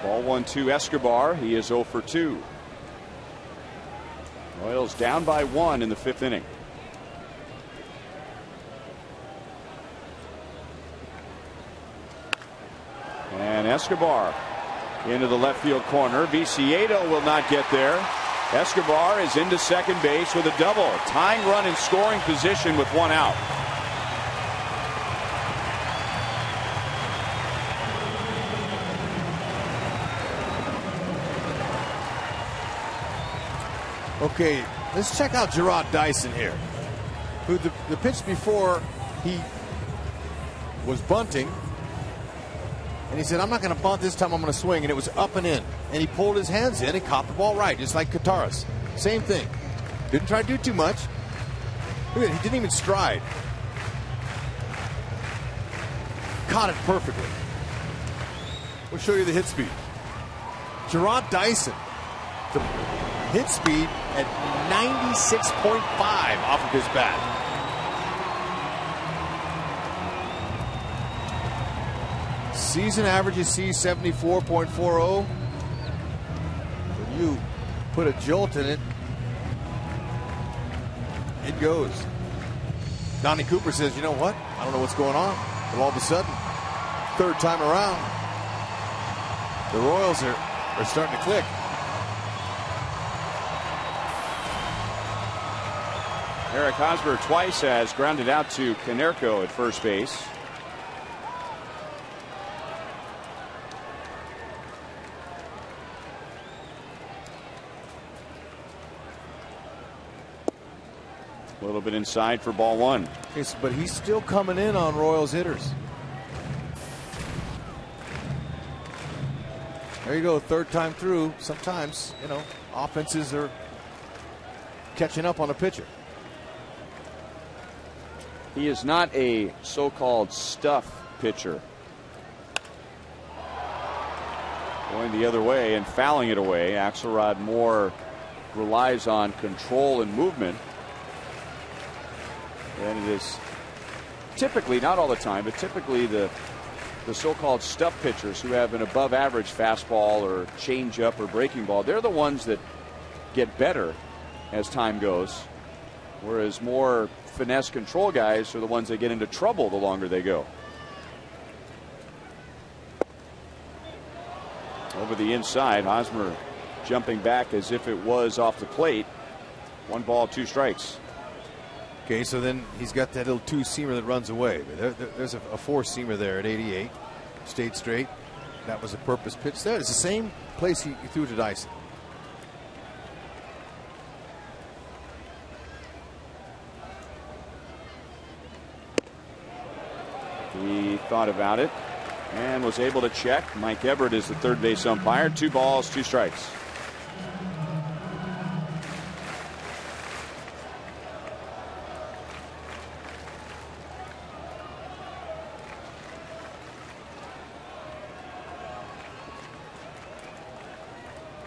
Ball 1-2 Escobar. He is 0 for 2. Royals down by 1 in the 5th inning. And Escobar into the left field corner. Viciedo will not get there. Escobar is into second base with a double. Tying run in scoring position with 1 out. Okay, let's check out Gerard Dyson here, who the pitch before he was bunting. And he said, I'm not going to bunt this time, I'm going to swing. And it was up and in. And he pulled his hands in and caught the ball right, just like Kataris. Same thing. Didn't try to do too much. Look at it, he didn't even stride. Caught it perfectly. We'll show you the hit speed. Gerard Dyson, the hit speed at 96.5 off of his bat. Season average is C74.40. When you put a jolt in it, it goes. Donnie Cooper says, you know what? I don't know what's going on. But all of a sudden, third time around, the Royals are starting to click. Eric Hosmer twice has grounded out to Konerko at first base. A little bit inside for ball 1. Yes, but he's still coming in on Royals hitters. There you go, third time through. Sometimes, you know, offenses are catching up on a pitcher. He is not a so-called stuff pitcher. going the other way and fouling it away. Axelrod more relies on control and movement than it is typically, not all the time, but typically the so-called stuff pitchers who have an above average fastball or changeup or breaking ball. They're the ones that get better as time goes, whereas more finesse control guys are the ones that get into trouble the longer they go. Over the inside, Hosmer jumping back as if it was off the plate. 1 ball, 2 strikes. Okay, so then he's got that little 2-seamer that runs away. There's a 4-seamer there at 88. Stayed straight. That was a purpose pitch there. It's the same place he threw to Dyson. He thought about it and was able to check. Mike Everett is the third base umpire. 2 balls, 2 strikes.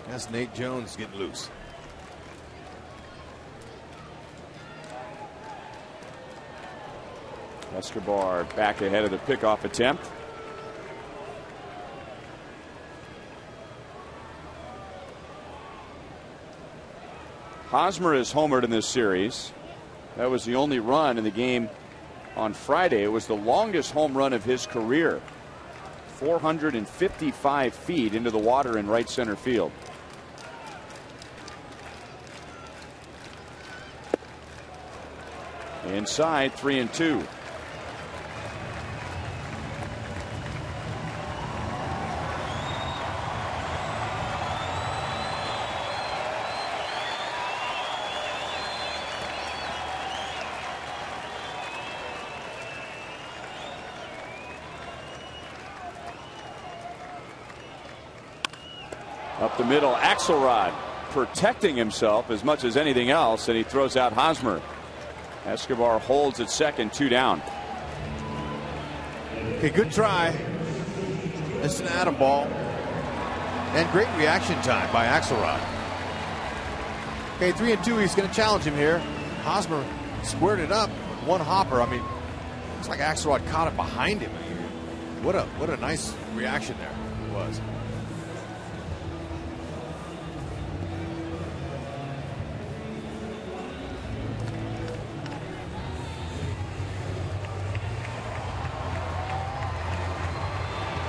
That's Nate Jones getting loose. Escobar back ahead of the pickoff attempt. Hosmer is homered in this series. That was the only run in the game on Friday. It was the longest home run of his career. 455 feet into the water in right center field. Inside, 3-2. Up the middle, Axelrod protecting himself as much as anything else, and he throws out Hosmer. Escobar holds at second, 2 down. Okay, good try. It's an atom ball. And great reaction time by Axelrod. Okay, 3-2. He's going to challenge him here. Hosmer squared it up. 1 hopper. I mean, looks like Axelrod caught it behind him. What a nice reaction there it was.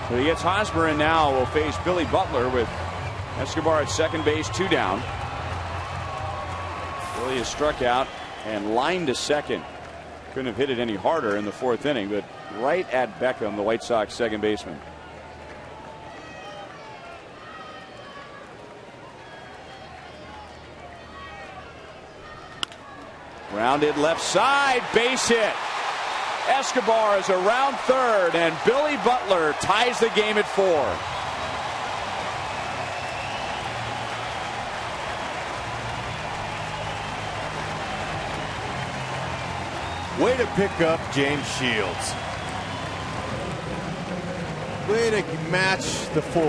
So he gets Hosmer, and now will face Billy Butler with Escobar at second base, 2 down. Billy is struck out and lined to second. Couldn't have hit it any harder in the 4th inning, but right at Beckham, the White Sox second baseman. Grounded left side, base hit. Escobar is around third, and Billy Butler ties the game at 4. Way to pick up James Shields. Way to match the 4.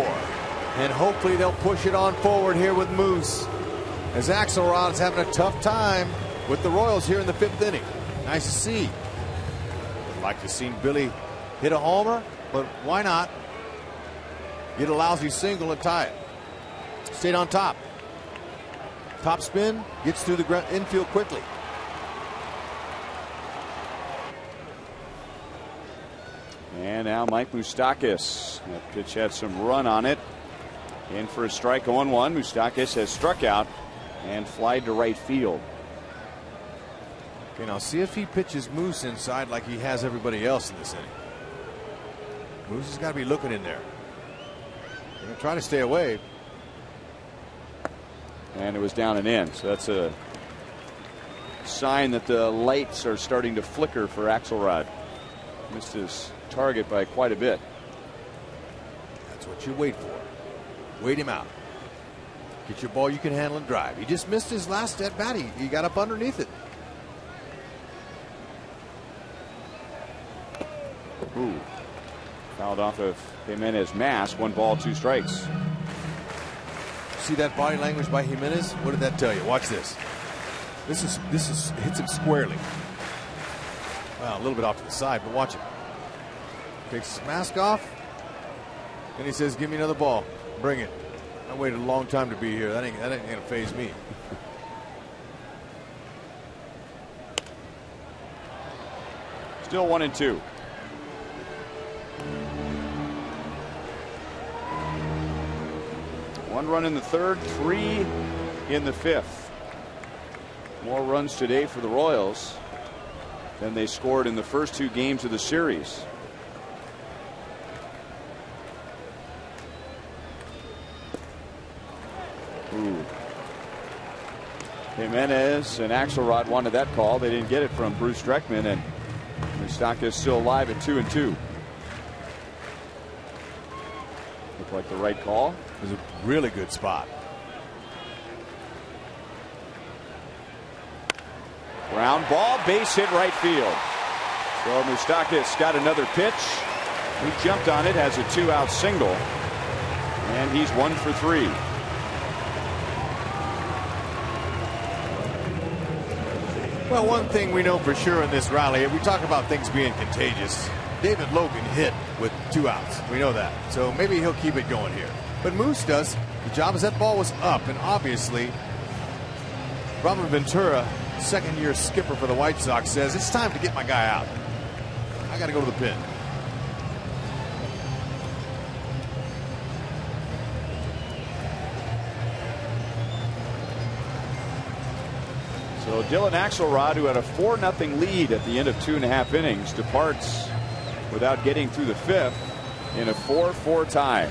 And hopefully they'll push it on forward here with Moose, as Axelrod is having a tough time with the Royals here in the 5th inning. Nice to see. Like to see Billy hit a homer, but why not get a lousy single and tie it? Stayed on top. Top spin, gets through the infield quickly. And now Mike Moustakas. That pitch had some run on it. In for a strike, 0-1. Moustakas has struck out and flied to right field. Okay, now see if he pitches Moose inside like he has everybody else in this inning. Moose has got to be looking in there. They're going to try to stay away. And it was down and in. So that's a sign that the lights are starting to flicker for Axelrod. Missed his target by quite a bit. That's what you wait for. Wait him out. Get your ball you can handle and drive. He just missed his last at bat. He got up underneath it. Ooh. Fouled off of Jimenez's mask. 1 ball, 2 strikes. see that body language by Jimenez? What did that tell you? Watch this. This is hits him squarely. Well, a little bit off to the side, but watch it. Takes his mask off, and he says, "Give me another ball. Bring it. I waited a long time to be here. That ain't gonna faze me." Still 1-2. One run in the third, 3 in the fifth. More runs today for the Royals than they scored in the first 2 games of the series. Ooh. Jimenez and Axelrod wanted that call. They didn't get it from Bruce Streckman, and Moustakas still alive at 2-2. Looked like the right call. It was a really good spot. Ground ball, base hit right field. So Moustakas got another pitch. He jumped on it, has a 2-out single, and he's 1 for 3. Well, one thing we know for sure in this rally, we talk about things being contagious. David Logan hit with 2 outs. We know that. So maybe he'll keep it going here. But Moose does. The job is that ball was up, and obviously Robin Ventura, second-year skipper for the White Sox, says it's time to get my guy out. I got to go to the pin. So Dylan Axelrod, who had a 4-0 lead at the end of 2.5 innings, departs without getting through the 5th in a 4-4 tie.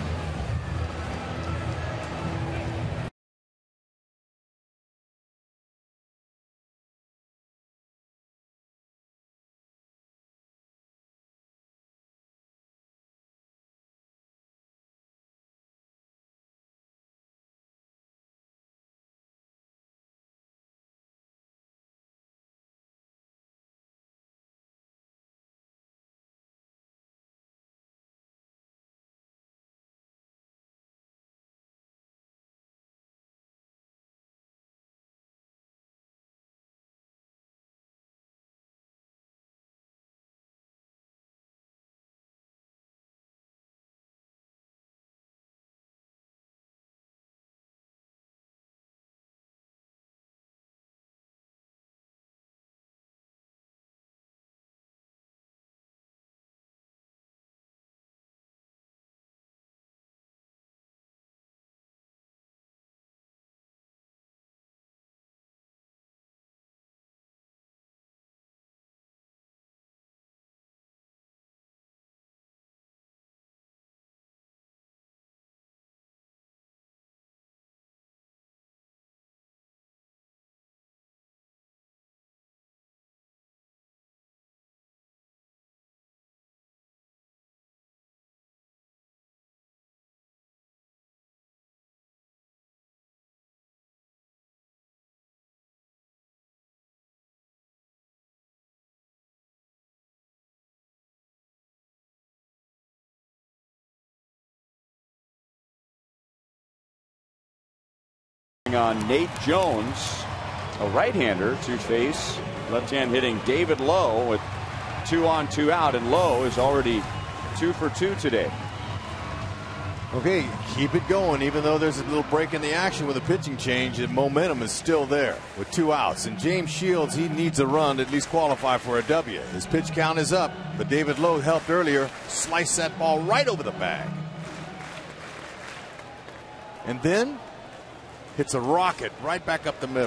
On Nate Jones, a right-hander, to face left-hand hitting David Lowe with 2 on, 2 out, and Lowe is already 2 for 2 today. Okay, keep it going. Even though there's a little break in the action with a pitching change, the momentum is still there with 2 outs. And James Shields, he needs a run to at least qualify for a W. His pitch count is up, but David Lowe helped earlier slice that ball right over the bag. And then hits a rocket right back up the middle.